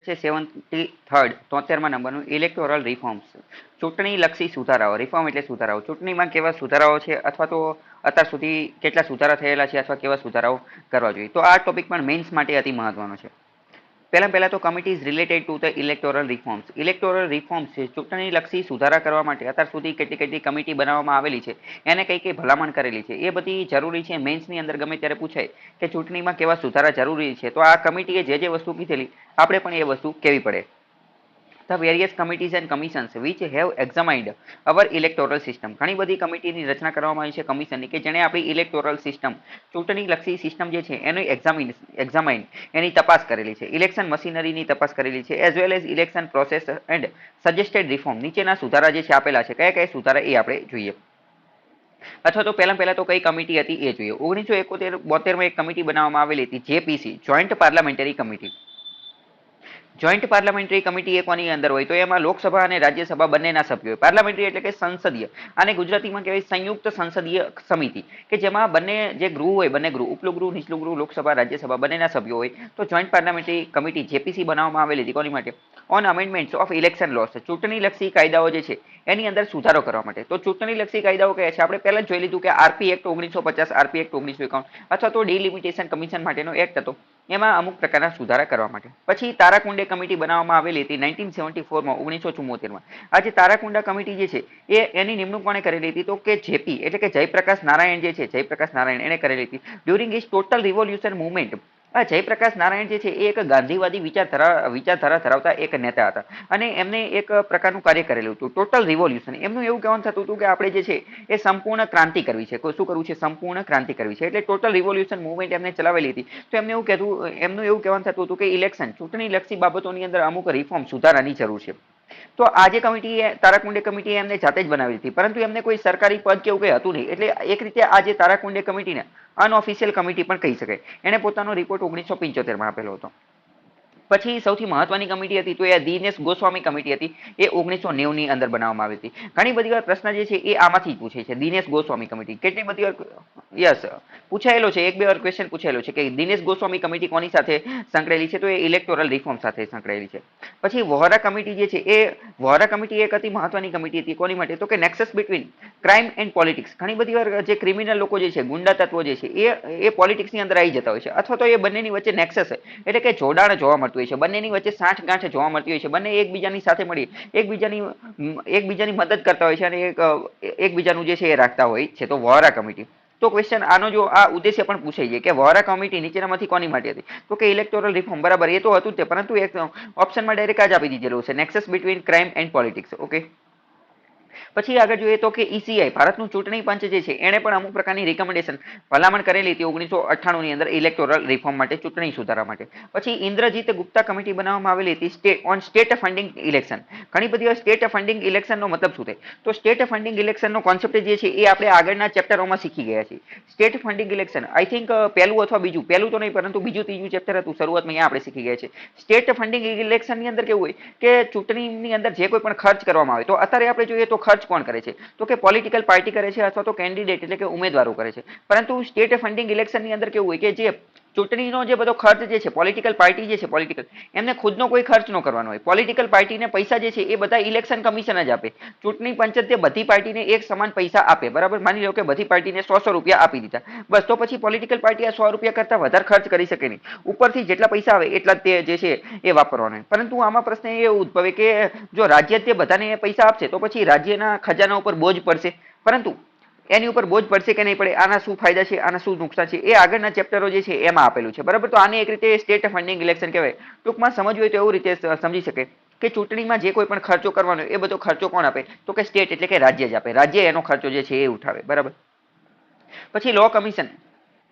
છે 73rd નંબરનું electoral reforms, ચૂંટણી લક્ષી સુધારાઓ. રિફોર્મ એટલે સુધારાઓ. ચૂંટણીમાં કેવા સુધારાઓ છે અથવા તો અત્યાર સુધી કેટલા સુધારા થયેલા છે અથવા કેવા સુધારાઓ કરવા જોઈએ. તો આ ટોપિક પણ મેન્સ માટે અતિ મહત્વનો છે. પહેલા તો committees related to the electoral reforms. Electoral reforms છે ચૂંટણી લક્ષી સુધારા કરવા માટે અત્યાર સુધી કેટલી કેટલી કમિટી બનાવવામાં આવેલી છે, એને કઈ કઈ ભલામણ કરેલી છે, એ બધી જરૂરી છે. મેન્સની અંદર ગમે ત્યારે પૂછાય કે ચૂંટણીમાં કેવા સુધારા જરૂરી છે, તો આ કમિટીએ જે વસ્તુ કીધેલી આપણે પણ એ વસ્તુ કેવી પડે. The various committees and commissions which have examined our electoral system. ઘણી બધી કમિટીની રચના કરવામાં આવી છે કમિશનની કે જેણે આપણી ઇલેક્ટોરલ સિસ્ટમ, ચૂંટણી લક્ષી સિસ્ટમ જે છે એનું એક્ઝામાઇન એની તપાસ કરેલી છે. ઇલેક્શન મશીનરીની તપાસ કરેલી છે as well as election process and suggested reform. નીચેના સુધારા જે છે આપેલા છે, કયા કયા સુધારા એ આપણે જોઈએ. અથવા તો પહેલા તો કઈ કમિટી હતી એ જોઈએ. 1971-72માં એક કમિટી બનાવવામાં આવેલી હતી, JPC, joint parliamentary committee. Joint parliamentary committee એ કોની અંદર હોય તો એમાં લોકસભા અને રાજ્યસભા બંનેના સભ્યો હોય. પાર્લામેન્ટરી એટલે કે સંસદીય, અને ગુજરાતીમાં કહેવાય સંયુક્ત સંસદીય સમિતિ, કે જેમાં બંને જે ગૃહ હોય, બંને ગૃહ, ઉપલું ગૃહ, નીચલું ગૃહ, લોકસભા, રાજ્યસભા બંનેના સભ્યો હોય. તો જોઈન્ટ પાર્લામેન્ટરી કમિટી જેપીસી બનાવવામાં આવેલી હતી કોની માટે? On amendments of election laws. ચૂંટણી લક્ષી કાયદાઓ જે છે એની અંદર સુધારો કરવા માટે. તો ચૂંટણી લક્ષી કાયદાઓ કયા છે? આપણે પહેલા જ જોઈ લીધું કે આરપી એક્ટ 1950, આરપી એક્ટ 1951, અથવા તો ડિલિમિટેશન કમિશન માટેનો એક્ટ હતો, એમાં અમુક પ્રકારના સુધારા કરવા માટે. પછી તારાકુંડે કમિટી બનાવવામાં આવેલી હતી 1974માં, 1974માં. આ જે તારાકુંડા કમિટી જે છે એની નિમણૂક કોણે કરેલી હતી તો કે જેપી એટલે કે જયપ્રકાશ નારાયણ જે છે, જયપ્રકાશ નારાયણ એને કરેલી હતી during his total revolution movement. આ જયપ્રકાશ નારાયણ જે છે એ એક ગાંધીવાદી વિચારધારા ધરાવતા એક નેતા હતા, અને એમને એક પ્રકારનું કાર્ય કરેલું હતું ટોટલ રિવોલ્યુશન. એમનું એવું કહેવાનું થતું હતું કે આપણે જે છે એ સંપૂર્ણ ક્રાંતિ કરવી છે. શું કરવું છે? સંપૂર્ણ ક્રાંતિ કરવી છે. એટલે ટોટલ રિવોલ્યુશન મુવમેન્ટ એમને ચલાવેલી હતી. તો એમનું એવું કહેવાનું થતું હતું કે ઇલેક્શન, ચૂંટણી લક્ષી બાબતોની અંદર અમુક રિફોર્મ સુધારાની જરૂર છે. તો આજે કમિટી, તારાકુંડે કમિટી એમને જાતે જ બનાવી હતી, પરંતુ એમને કોઈ સરકારી પદ કે એવું કંઈ હતું નહીં. એટલે એક રીતે આજે તારાકુંડે કમિટીને અનઓફિશિયલ કમિટી પણ કહી શકાય. એને પોતાનો રિપોર્ટ 1975માં આપેલો હતો. પછી સૌથી મહત્વની કમિટી હતી તો એ દિનેશ ગોસ્વામી કમિટી હતી, એ 1990ની અંદર બનાવવામાં આવી હતી. ઘણી બધી વાર પ્રશ્ન જે છે એ આમાંથી જ પૂછે છે, દિનેશ ગોસ્વામી કમિટી. કેટલી બધી વાર યસ પૂછાયેલો છે, એક બે વાર ક્વેશ્ચન પૂછાયેલો છે કે દિનેશ ગોસ્વામી કમિટી કોની સાથે સંકળાયેલી છે, તો એ ઇલેક્ટોરલ રિફોર્મ સાથે સંકળાયેલી છે. પછી વોહરા કમિટી જે છે એ વોહરા કમિટી એક અતિ મહત્વની કમિટી હતી કોની માટે તો કે Nexus between crime and politics. ઘણી બધી વાર જે ક્રિમિનલ લોકો જે છે, ગુંડા તત્વો જે છે એ પોલિટિક્સની અંદર આવી જતા હોય છે, અથવા તો એ બંનેની વચ્ચે નેક્સસ એટલે કે જોડાણ જોવા મળતું હોય છે, બંનેની વચ્ચે સાંઠગાંઠ જોવા મળતી હોય છે, બંને એકબીજાની સાથે મળી એકબીજાની મદદ કરતા હોય છે, અને એકબીજાનું જે છે એ રાખતા હોય છે. તો વોહરા કમિટી. તો ક્વેશ્ચન આનો જો આ ઉદ્દેશ્ય પણ પૂછાઈ જાય કે વોહરા કમિટી નીચેનામાંથી કોની માટે હતી તો કે ઇલેક્ટોરલ રિફોર્મ. બરાબર, એ તો હતું જ તે, પરંતુ એક ઓપ્શનમાં ડાયરેક્ટ જ આપી દીધેલું છે, Nexus between crime and politics. Okay. પછી આગળ જોઈએ તો કે ઈસીઆઈ, ભારતનું ચૂંટણી પંચ જે છે એને પણ અમુક પ્રકારની રિકમેન્ડેશન, ભલામણ કરેલી હતી 1998ની અંદર ઇલેક્ટોરલ રિફોર્મ માટે, ચૂંટણી સુધારા માટે. પછી ઇન્દ્રજીત ગુપ્તા કમિટી બનાવવામાં આવેલી હતી ઓન સ્ટેટ ફંડિંગ ઇલેક્શન. ઘણી બધી વાર સ્ટેટ ફંડિંગ ઇલેક્શનનો મતલબ શું થાય તો સ્ટેટ ફંડિંગ ઇલેક્શનનો કોન્સેપ્ટ જે છે એ આપણે આગળના ચેપ્ટરોમાં શીખી ગયા છીએ. State funding election I think પહેલું અથવા બીજું, પહેલું તો નહીં પરંતુ બીજું ત્રીજું ચેપ્ટર હતું શરૂઆતમાં, અહીંયા આપણે શીખી ગયા છીએ. સ્ટેટ ફંડિંગ ઇલેક્શનની અંદર કેવું હોય કે ચૂંટણીની અંદર જે કોઈ પણ ખર્ચ કરવામાં આવે, તો અત્યારે આપણે જોઈએ તો ખર્ચ કોણ કરે છે તો કે પોલિટિકલ પાર્ટી કરે છે, અથવા તો કેન્ડિડેટ એટલે કે ઉમેદવારો કરે છે. પરંતુ સ્ટેટ ફંડિંગ ઇલેક્શનની અંદર કેવું હોય કે જે ચૂંટણીનો જે બધો ખર્ચ જે છે, પોલિટિકલ પાર્ટી જે છે, પોલિટિકલ એમને ખુદનો કોઈ ખર્ચ ન કરવાનો હોય. પોલિટિકલ પાર્ટીને પૈસા જે છે એ બધા ઇલેક્શન કમિશન જ આપે. ચૂંટણી પંચ તે બધી પાર્ટીને એક સમાન પૈસા આપે. બરાબર, માની લો કે બધી પાર્ટીને 100 રૂપિયા આપી દીધા, બસ. તો પછી પોલિટિકલ પાર્ટી આ 100 રૂપિયા કરતા વધારે ખર્ચ કરી શકે નહીં. ઉપરથી જેટલા પૈસા આવે એટલા તે જે છે એ વાપરવાનો. પરંતુ આમાં પ્રશ્ન એ ઉદ્ભવે કે જો રાજ્ય તે બધાને પૈસા આપશે તો પછી રાજ્યના ખજાના ઉપર બોજ પડશે, પરંતુ એની ઉપર બોજ પડશે કે નહીં પડે, આના શું ફાયદા છે, આના શું નુકસાન છે, એ આગળના ચેપ્ટરો જે છે એમાં આપેલું છે. બરાબર, તો આને એક રીતે સ્ટેટ ફંડિંગ ઇલેક્શન કહેવાય. ટૂંકમાં સમજવું હોય તો એવું રીતે સમજી શકે કે ચૂંટણીમાં જે કોઈ પણ ખર્ચો કરવાનો એ બધો ખર્ચો કોણ આપે તો કે સ્ટેટ એટલે કે રાજ્ય જ આપે. રાજ્ય એનો ખર્ચો જે છે એ ઉઠાવે. બરાબર. પછી લો કમિશન.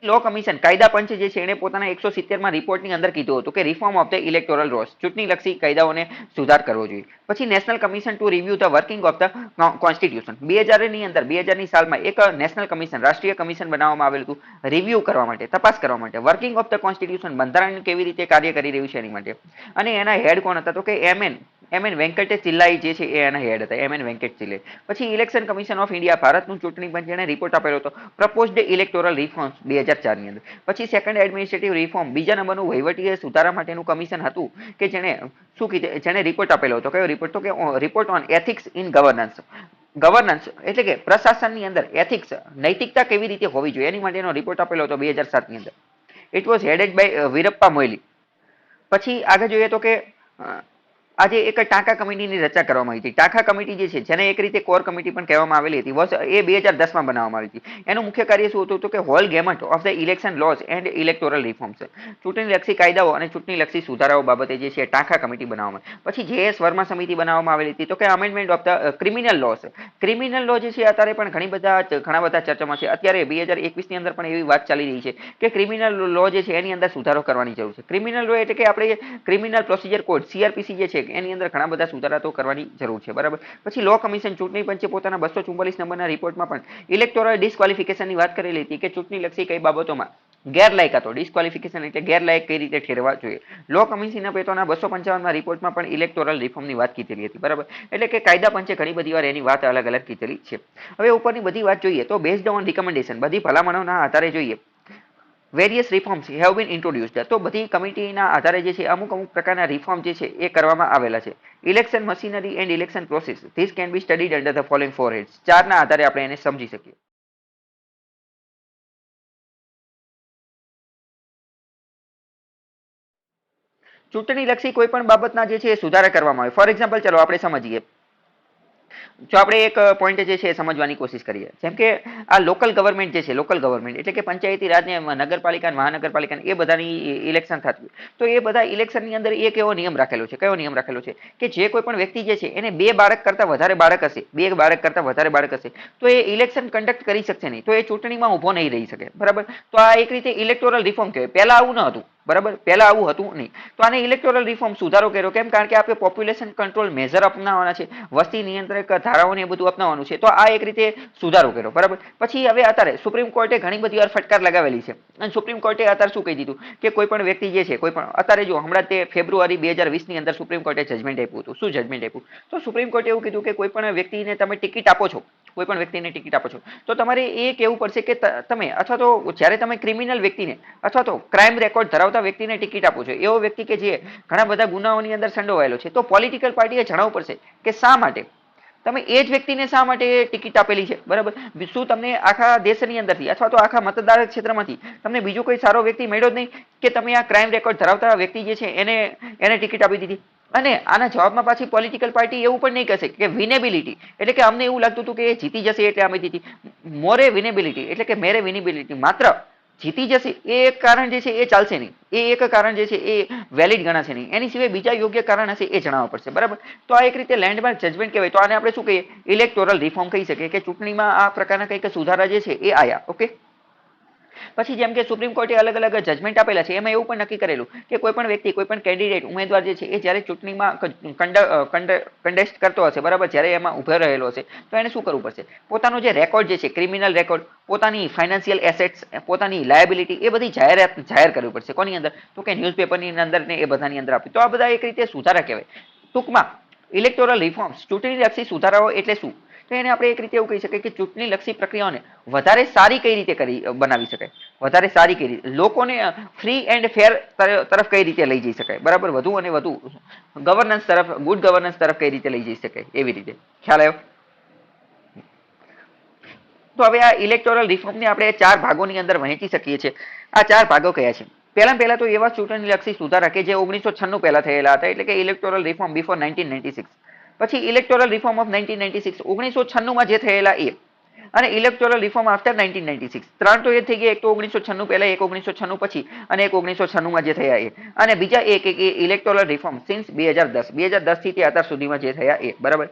લો કમિશન, કાયદા પંચ જે છે એને પોતાના 170માં રિપોર્ટની અંદર કીધું હતું કે reform of the electoral rolls, ચૂંટણી લક્ષી કાયદાઓને સુધાર કરવો જોઈએ. પછી national commission to review the working of the constitution. 2000ની અંદર 2000ની સાલમાં એક નેશનલ કમિશન, રાષ્ટ્રીય કમિશન બનાવવામાં આવેલું હતું રિવ્યુ કરવા માટે, તપાસ કરવા માટે, વર્કિંગ ઓફ ધ કોન્સ્ટિટ્યુશન, બંધારણ કેવી રીતે કાર્ય કરી રહ્યું છે એની માટે. અને એના હેડ કોણ હતા તો કે એમએન એમ એન વેંકટે ચિલ્લાઈ જે છે એ એના હેડ હતા, એમ એન વેંકટ ચિલ્લે. પછી ઇલેક્શન કમિશન ઓફ ઇન્ડિયા ભારતનું ચૂંટણી પંચ જેને રિપોર્ટ આપેલો હતો પ્રપોઝડ ઇલેક્ટોરલ રિફોર્મ્સ 2004 ની અંદર. પછી સેકન્ડ એડમિનિસ્ટ્રેટિવ રિફોર્મ બીજા નંબરનું વહીવટી સુધારા માટેનું કમિશન હતું કે જેને શું કીધું, જેને રિપોર્ટ આપેલો હતો. કયો રિપોર્ટ? તો કે report on ethics in governance. Governance એટલે કે પ્રશાસનની અંદર એથિક્સ નૈતિકતા કેવી રીતે હોવી જોઈએ એની માટેનો રિપોર્ટ આપેલો હતો 2007 ની અંદર. It was headed by Veerappa Moily. પછી આગળ જોઈએ તો કે આજે એક ટાંકા કમિટીની રચના કરવામાં આવી હતી. ટાંકા કમિટી જે છે જેને એક રીતે કોર કમિટી પણ કહેવામાં આવેલી હતી, એ 2010 માં બનાવવામાં આવી હતી. એનું મુખ્ય કાર્ય શું હતું? તો કે whole gamut of the election laws and electoral reforms, ચૂંટણી લક્ષી કાયદાઓ અને ચૂંટણી લક્ષી સુધારાઓ બાબતે જે છે ટાંકા કમિટી બનાવવામાં. પછી જે.એસ. વર્મા સમિતિ બનાવવામાં આવેલી હતી. તો કે amendment of the criminal laws. Criminal law જે છે અત્યારે પણ ઘણા બધા ચર્ચામાં છે. અત્યારે 2021 ની અંદર પણ એવી વાત ચાલી રહી છે કે ક્રિમિનલ લો જે છે એની અંદર સુધારો કરવાની જરૂર છે. ક્રિમિનલ લો એટલે કે આપણે ક્રિમિનલ પ્રોસિજર કોડ CRPC જે છે એની અંદર ઘણા બધા સુધારા તો કરવાની જરૂર છે, બરાબર. પછી લો કમિશન ચૂંટણી પંચે પોતાના 244 નંબરના રિપોર્ટમાં પણ ઇલેક્ટોરલ ડિસ્ક્વોલિફિકેશનની વાત કરેલી હતી કે ચૂંટણી લક્ષી કઈ બાબતોમાં ગેરલાયકાતો, ડિસ્ક્વોલિફિકેશન એટલે ગેરલાયક કઈ રીતે ઠેરવા જોઈએ. લો કમિશનના પોતાના 255ના રિપોર્ટમાં પણ ઇલેક્ટોરલ રિફોર્મની વાત કીધેલી હતી, બરાબર. એટલે કે કાયદા પંચે ઘણી બધી વાર એની વાત અલગ અલગ કીધેલી છે. હવે ઉપરની બધી વાત જોઈએ તો બેઝડ ઓન રિકમેન્ડેશન, બધી ભલામણોના આધારે જોઈએ various reforms have been introduced. તો બધી કમિટીના આધારે જે છે અમુક પ્રકારના રિફોર્મ જે છે એ કરવામાં આવેલા છે. Election machinery and election process, this can be studied under the following four heads. ચારના આધારે આપણે એને સમજી શકીએ. ચૂંટણી લક્ષી કોઈ પણ બાબતના જે છે એ સુધારા કરવામાં આવે. ફોર એક્ઝામ્પલ ચલો આપણે સમજીએ. જો આપણે એક પોઈન્ટ જે છે એ સમજવાની કોશિશ કરીએ, જેમ કે આ લોકલ ગવર્મેન્ટ જે છે, લોકલ ગવર્મેન્ટ એટલે કે પંચાયતી રાજ ને નગરપાલિકા મહાનગરપાલિકા એ બધાની ઇલેક્શન થતી હોય તો એ બધા ઇલેક્શનની અંદર એક એવો નિયમ રાખેલો છે. કયો નિયમ રાખેલો છે? કે જે કોઈ પણ વ્યક્તિ જે છે એને 2 બાળક કરતા વધારે બાળક હશે, 2 બાળક કરતા વધારે બાળક હશે તો એ ઇલેક્શન કન્ડક્ટ કરી શકશે નહીં, તો એ ચૂંટણીમાં ઊભો નહીં રહી શકે, બરાબર. તો આ એક રીતે ઇલેક્ટોરલ રિફોર્મ કહેવાય. પહેલા આવું ન હતું, બરાબર. પહેલા આવું હતું નહીં. તો આને ઇલેક્ટોરલ રિફોર્મ સુધારો કર્યો. કેમ? કારણ કે આપણે પોપ્યુલેશન કંટ્રોલ મેઝર અપનાવવાના છે, વસ્તી નિયંત્રક ધારાઓને એ બધું અપનાવવાનું છે. તો આ એક રીતે સુધારો કર્યો, બરાબર. પછી હવે અત્યારે સુપ્રીમ કોર્ટે ઘણી બધી વાર ફટકાર લગાવેલી છે અને સુપ્રીમ કોર્ટે અત્યારે શું કહી દીધું કે કોઈ પણ વ્યક્તિ જે છે, કોઈ પણ અત્યારે જો હમણાં તે ફેબ્રુઆરી 2020 ની અંદર સુપ્રીમ કોર્ટે જજમેન્ટ આપ્યું હતું. શું જજમેન્ટ આપ્યું? તો સુપ્રીમ કોર્ટે એવું કીધું કે કોઈ પણ વ્યક્તિને તમે ટિકિટ આપો છો, કોઈ પણ વ્યક્તિને ટિકિટ આપો છો તો તમારે એ કહેવું પડશે કે તમે અથવા તો જ્યારે તમે ક્રિમિનલ વ્યક્તિને અથવા તો ક્રાઇમ રેકોર્ડ ધરાવતા વ્યક્તિને ટિકિટ આપો છો, એવો વ્યક્તિ કે જે ઘણા બધા ગુનાઓની અંદર સંડોવાયેલો છે, તો પોલિટિકલ પાર્ટીએ જણાવવું પડશે કે શા માટે તમે એ જ વ્યક્તિને શા માટે ટિકિટ આપેલી છે, બરાબર. શું તમને આખા દેશની અંદરથી અથવા તો આખા મતદાર ક્ષેત્રમાંથી તમને બીજો કોઈ સારો વ્યક્તિ મળ્યો જ નહીં કે તમે આ ક્રાઇમ રેકોર્ડ ધરાવતા વ્યક્તિ જે છે એને ટિકિટ આપી દીધી? અને આના જવાબમાં પાછી પોલિટિકલ પાર્ટી એવું પણ નહીં કહેશે કે વિનેબિલિટી એટલે કે અમને એવું લાગતું હતું કે એ જીતી જશે એટલે અમે જીતી. મોરે વિનેબિલિટી એટલે કે મેરે વિનેબિલિટી, માત્ર જીતી જશે એ એક કારણ જે છે એ ચાલશે નહીં, એ એક કારણ જે છે એ વેલિડ ગણાશે નહીં, એની સિવાય બીજા યોગ્ય કારણ હશે એ જણાવવા પડશે, બરાબર. તો આ એક રીતે લેન્ડમાર્ક જજમેન્ટ કહેવાય. તો આને આપણે શું કહીએ? ઇલેક્ટોરલ રિફોર્મ કહી શકીએ કે ચૂંટણીમાં આ પ્રકારના કંઈક સુધારા જે છે એ આયા. ઓકે. પછી જેમ કે સુપ્રીમ કોર્ટે અલગ અલગ જજમેન્ટ આપેલા છે, એમાં એવું પણ નક્કી કરેલું કે કોઈ પણ વ્યક્તિ, કોઈ પણ કેન્ડિડેટ ઉમેદવાર જે છે એ જ્યારે ચૂંટણીમાં કન્ટેસ્ટ કરતો હશે, બરાબર, જ્યારે એમાં ઉભો રહેલો હશે તો એને શું કરવું પડશે? પોતાનો જે રેકોર્ડ જે છે, ક્રિમિનલ રેકોર્ડ, પોતાની ફાઇનાન્શિયલ એસેટ્સ, પોતાની લાયબિલિટી એ બધી જાહેર કરવી પડશે. કોની અંદર? તો કે ન્યૂઝપેપરની અંદર ને એ બધાની અંદર આપી. તો આ બધા એક રીતે સુધારા કહેવાય. ટૂંકમાં ઇલેક્ટોરલ રિફોર્મ્સ, ચૂંટણી લક્ષી સુધારાઓ એટલે શું? તો એને આપણે એક રીતે એવું કહી શકીએ કે ચૂંટણી લક્ષી પ્રક્રિયાઓને વધારે સારી કઈ રીતે બનાવી શકાય, વધારે સારી કઈ રીતે લોકોને ફ્રી એન્ડ ફેર તરફ કઈ રીતે લઈ જઈ શકાય, બરાબર, વધુ અને વધુ ગવર્નન્સ તરફ, ગુડ ગવર્નન્સ તરફ કઈ રીતે લઈ જઈ શકાય, એવી રીતે. ખ્યાલ આવ્યો? તો હવે આ ઇલેક્ટોરલ રિફોર્મને આપણે 4 ભાગોની અંદર વહેંચી શકીએ છીએ. આ 4 ભાગો કયા છે? પહેલા તો એવા ચૂંટણી લક્ષી સુધારા કે જે 1996 પહેલા થયેલા હતા, એટલે કે ઇલેક્ટોરલ રિફોર્મ બિફોર 1996. પછી ઇલેક્ટોરલ રિફોર્મ ઓફ 1996, 1996 માં જે થયેલા એ, અને ઇલેક્ટોરલ રિફોર્મ આફ્ટર 1996. 3 તો એ થઈ ગયા, એક તો 1996 પહેલા, એક 1996 પછી અને એક 1996 માં જે થયા એ. અને બીજા એક ઇલેક્ટોરલ રિફોર્મ સિન્સ 2010 થી તે અત્યાર સુધીમાં જે થયા એ, બરાબર.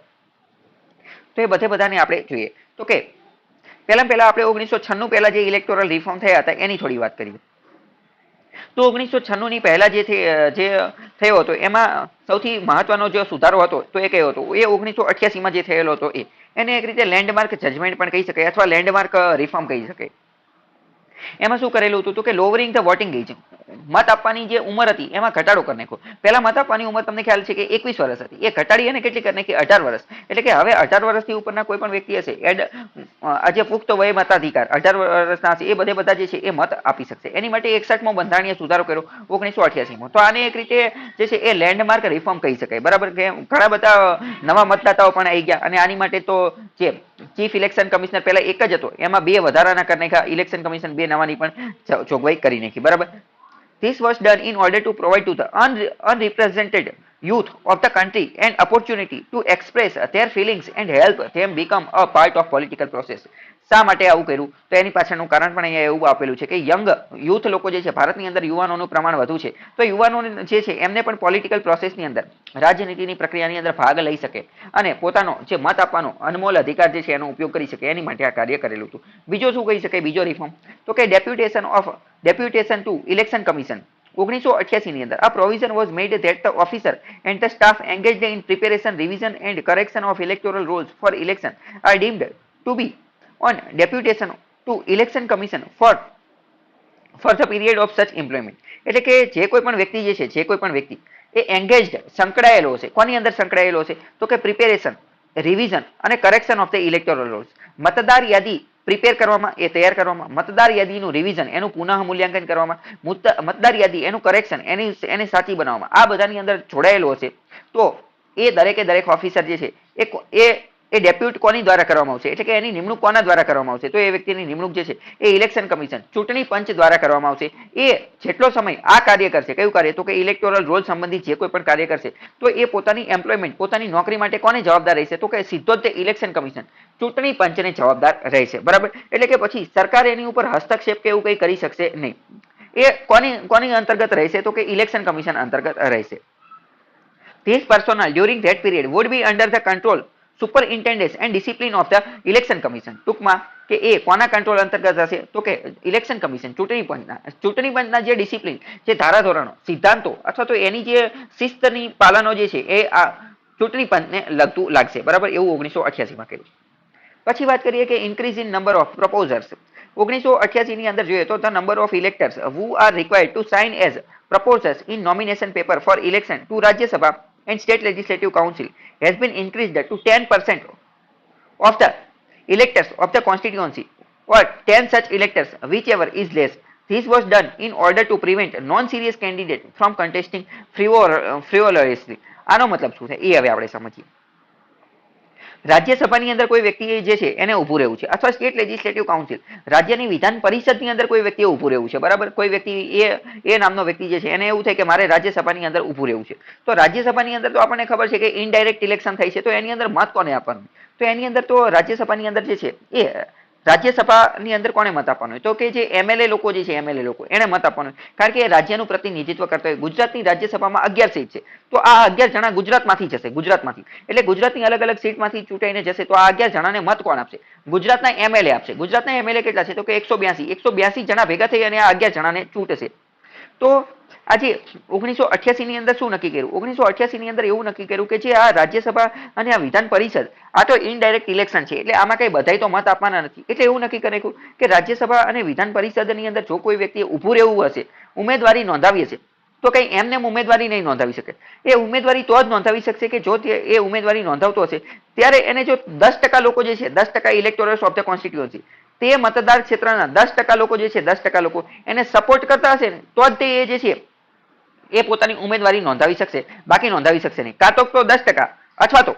તો એ બધાને આપણે જોઈએ તો કે પહેલા આપણે 1996 પહેલા જે ઇલેક્ટોરલ રિફોર્મ થયા હતા એની થોડી વાત કરીએ. તો 1996 ની પહેલા જે થયો હતો એમાં સૌથી મહત્વનો જે સુધારો હતો તો એ કયો હતો? એ 1988 માં જે થયેલો હતો એ. એને એક રીતે લેન્ડમાર્ક જજમેન્ટ પણ કહી શકાય અથવા લેન્ડમાર્ક રિફોર્મ કહી શકાય. એમાં શું કરેલું હતું તો કે લોવરિંગ ધ વોટિંગ એજ, મત આપવાની જે ઉંમર હતી એમાં ઘટાડો કરી નાખ્યો. પહેલા મત આપવાની ઉંમર તમને ખ્યાલ છે કે 21 વર્ષ હતી, એ ઘટાડી અને કેટલી કરી નાખી 18 વર્ષ. એટલે કે હવે 18 વર્ષથી ઉપરના કોઈ પણ વ્યક્તિ હશે આજે પુખ્ત વય મતાધિકાર 18 વર્ષના હશે એ બધા જે છે એ મત આપી શકશે. એની માટે 61મો બંધારણીય સુધારો કર્યો 1988માં. તો આને એક રીતે જે છે એ લેન્ડમાર્ક રિફોર્મ કહી શકાય, બરાબર. કે ઘણા બધા નવા મતદાતાઓ પણ આવી ગયા અને આની માટે તો જે ચીફ ઇલેક્શન કમિશનર પહેલા એક જ હતો એમાં 2 વધારાના કરી નાખ્યા, ઇલેક્શન કમિશન 2 નવાની પણ જોગવાઈ કરી નાખી, બરાબર. This was done in order to provide to the unrepresented youth of the country an opportunity to express their feelings and help them become a part of political process. શા માટે આવું કર્યું? તો એની પાછળનું કારણ પણ અહીંયા એવું આપેલું છે કે યંગ યુથ લોકો જે છે, ભારતની અંદર યુવાનોનું પ્રમાણ વધુ છે, તો યુવાનો જે છે એમને પણ પોલિટિકલ પ્રોસેસની અંદર રાજનીતિની પ્રક્રિયાની અંદર ભાગ લઈ શકે અને પોતાનો જે મત આપવાનો અનમોલ અધિકાર જે છે એનો ઉપયોગ કરી શકે, એની માટે આ કાર્ય કરેલું હતું. બીજો શું કહી શકાય? બીજો રિફોર્મ તો કે ડેપ્યુટેશન ટુ ઇલેક્શન કમિશન 1988 ની અંદર આ provision was made that the officer and the staff engaged in preparation, revision and correction of electoral rules for election are deemed to be on deputation to election commission for the period of such employment. એટલે કે જે કોઈ પણ વ્યક્તિ જે છે, જે કોઈ પણ વ્યક્તિ એ એન્ગેજ્ડ સંકળાયેલો છે, કોની અંદર સંકળાયેલો છે? તો કે પ્રિપેરેશન, રિવિઝન અને correction of the electoral Rolls. મતદાર યાદી પ્રિપેર કરવામાં, એ તૈયાર કરવામાં, મતદાર યાદીનું રિવિઝન, એનું પુનઃ મૂલ્યાંકન કરવામાં, મતદાર યાદી એનું કરેક્શન, એને સાચી બનાવવામાં, આ બધાની અંદર જોડાયેલો હશે. તો એ દરેક ઓફિસર જે છે એ ડેપ્યુટ કોની દ્વારા કરવામાં આવશે? એટલે કે એની નિમણૂક કોના દ્વારા કરવામાં આવશે? તો એ વ્યક્તિની નિમણૂક જે છે એ ઇલેક્શન કમિશન, ચૂંટણી પંચ દ્વારા કરવામાં આવશે. એ જેટલો સમય આ કાર્ય કરશે, કયું કાર્ય? તો કે ઇલેક્ટોરલ રોલ સંબંધિત જે કોઈ પણ કાર્ય કરશે, તો એ પોતાની એમ્પ્લોયમેન્ટ, પોતાની નોકરી માટે કોને જવાબદાર રહેશે? તો કે સીધો જ ઇલેક્શન કમિશન, ચૂંટણી પંચને જવાબદાર રહેશે, બરાબર. એટલે કે પછી સરકાર એની ઉપર હસ્તક્ષેપ કે એવું કંઈ કરી શકશે નહીં. એ કોની અંતર્ગત રહેશે? તો કે ઇલેક્શન કમિશન અંતર્ગત રહેશે. These personnel during that period would be under the control, superintendence and discipline of the election commission. ટૂંકમાં કે એ કોના કંટ્રોલ અંતર્ગત હશે? તો કે ઇલેક્શન કમિશન, ચૂંટણી પંચના જે ડિસિપ્લિન, જે ધારાધોરણો, સિદ્ધાંતો અથવા તો એની જે શિસ્તની પાલનો જે છે એ આ ચૂંટણી પંચને લગતું લાગશે, બરાબર. એવું 1988માં કર્યું. પછી વાત કરીએ કે increase in number of proposers. 1988 ની અંદર જોઈએ તો the number of electors who are required to sign as proposers in nomination paper for election to Rajya Sabha and state legislative council has been increased to 10% of the electors of the constituency or 10 such electors whichever is less. This was done in order to prevent non-serious candidate from contesting frivolously. આનો મતલબ શું છે એ હવે આપણે સમજીએ. રાજ્યસભાની અંદર કોઈ વ્યક્તિ જે છે એને ઊભું રહેવું છે, અથવા સ્ટેટ લેજિસ્લેટિવ કાઉન્સિલ, રાજ્યની વિધાન પરિષદની અંદર કોઈ વ્યક્તિએ ઊભું રહેવું છે, બરાબર. કોઈ વ્યક્તિ એ નામનો વ્યક્તિ જે છે એને એવું થાય કે મારે રાજ્યસભાની અંદર ઊભું રહેવું છે. તો રાજ્યસભાની અંદર તો આપણને ખબર છે કે ઇનડાયરેક્ટ ઇલેક્શન થાય છે, તો એની અંદર મત કોને આપવાનું? તો એની અંદર તો રાજ્યસભાની અંદર જે છે એ રાજ્યસભાની અંદર કોને મત આપવાનો હોય? તો કે જે એમએલએ લોકો જે છે, એમએલએ લોકો એને મત આપવાનો, કારણ કે એ રાજ્યનું પ્રતિનિધિત્વ કરતા હોય. ગુજરાતની રાજ્યસભામાં 11 સીટ છે, તો આ 11 જણા ગુજરાતમાંથી જશે, ગુજરાતમાંથી. એટલે ગુજરાતની અલગ અલગ સીટમાંથી ચૂંટાઈને જશે, તો આ 11 જણાને મત કોણ આપશે? ગુજરાતના એમએલએ આપશે. ગુજરાતના એમએલએ કેટલા છે? તો કે 182 જણા ભેગા થઈ અને આ 11 જણાને ચૂંટશે. તો આજે 1988 ની અંદર શું નક્કી કર્યું? 1988 ની અંદર એવું નક્કી કર્યું કે જે આ રાજ્યસભા અને આ વિધાન પરિષદ આ તો ઇનડાયરેક્ટ ઇલેક્શન છે, એટલે આમાં કઈ બધાય તો મત આપવાના નથી. એટલે એવું નક્કી કર્યું કે રાજ્યસભા અને વિધાન પરિષદની અંદર જો કોઈ વ્યક્તિએ ઊભું રહેવું હશે, ઉમેદવારી નોંધાવી હશે, તો કઈ એમને ઉમેદવારી નહીં નોંધાવી શકે. એ ઉમેદવારી તો જ નોંધાવી શકશે કે જો એ ઉમેદવારી નોંધાવતો હશે ત્યારે એને જો 10% લોકો જે છે, 10% ઇલેક્ટોરલ્સ ઓફ ધ કોન્સ્ટિટ્યુઅન્સી, તે મતદાર ક્ષેત્રના 10% લોકો જે છે, 10% લોકો એને સપોર્ટ કરતા હશે ને તો જ તે એ જે છે એ પોતાની ઉમેદવારી નોંધાવી શકશે, બાકી નોંધાવી શકશે નહીં. કાં તો 10% અથવા તો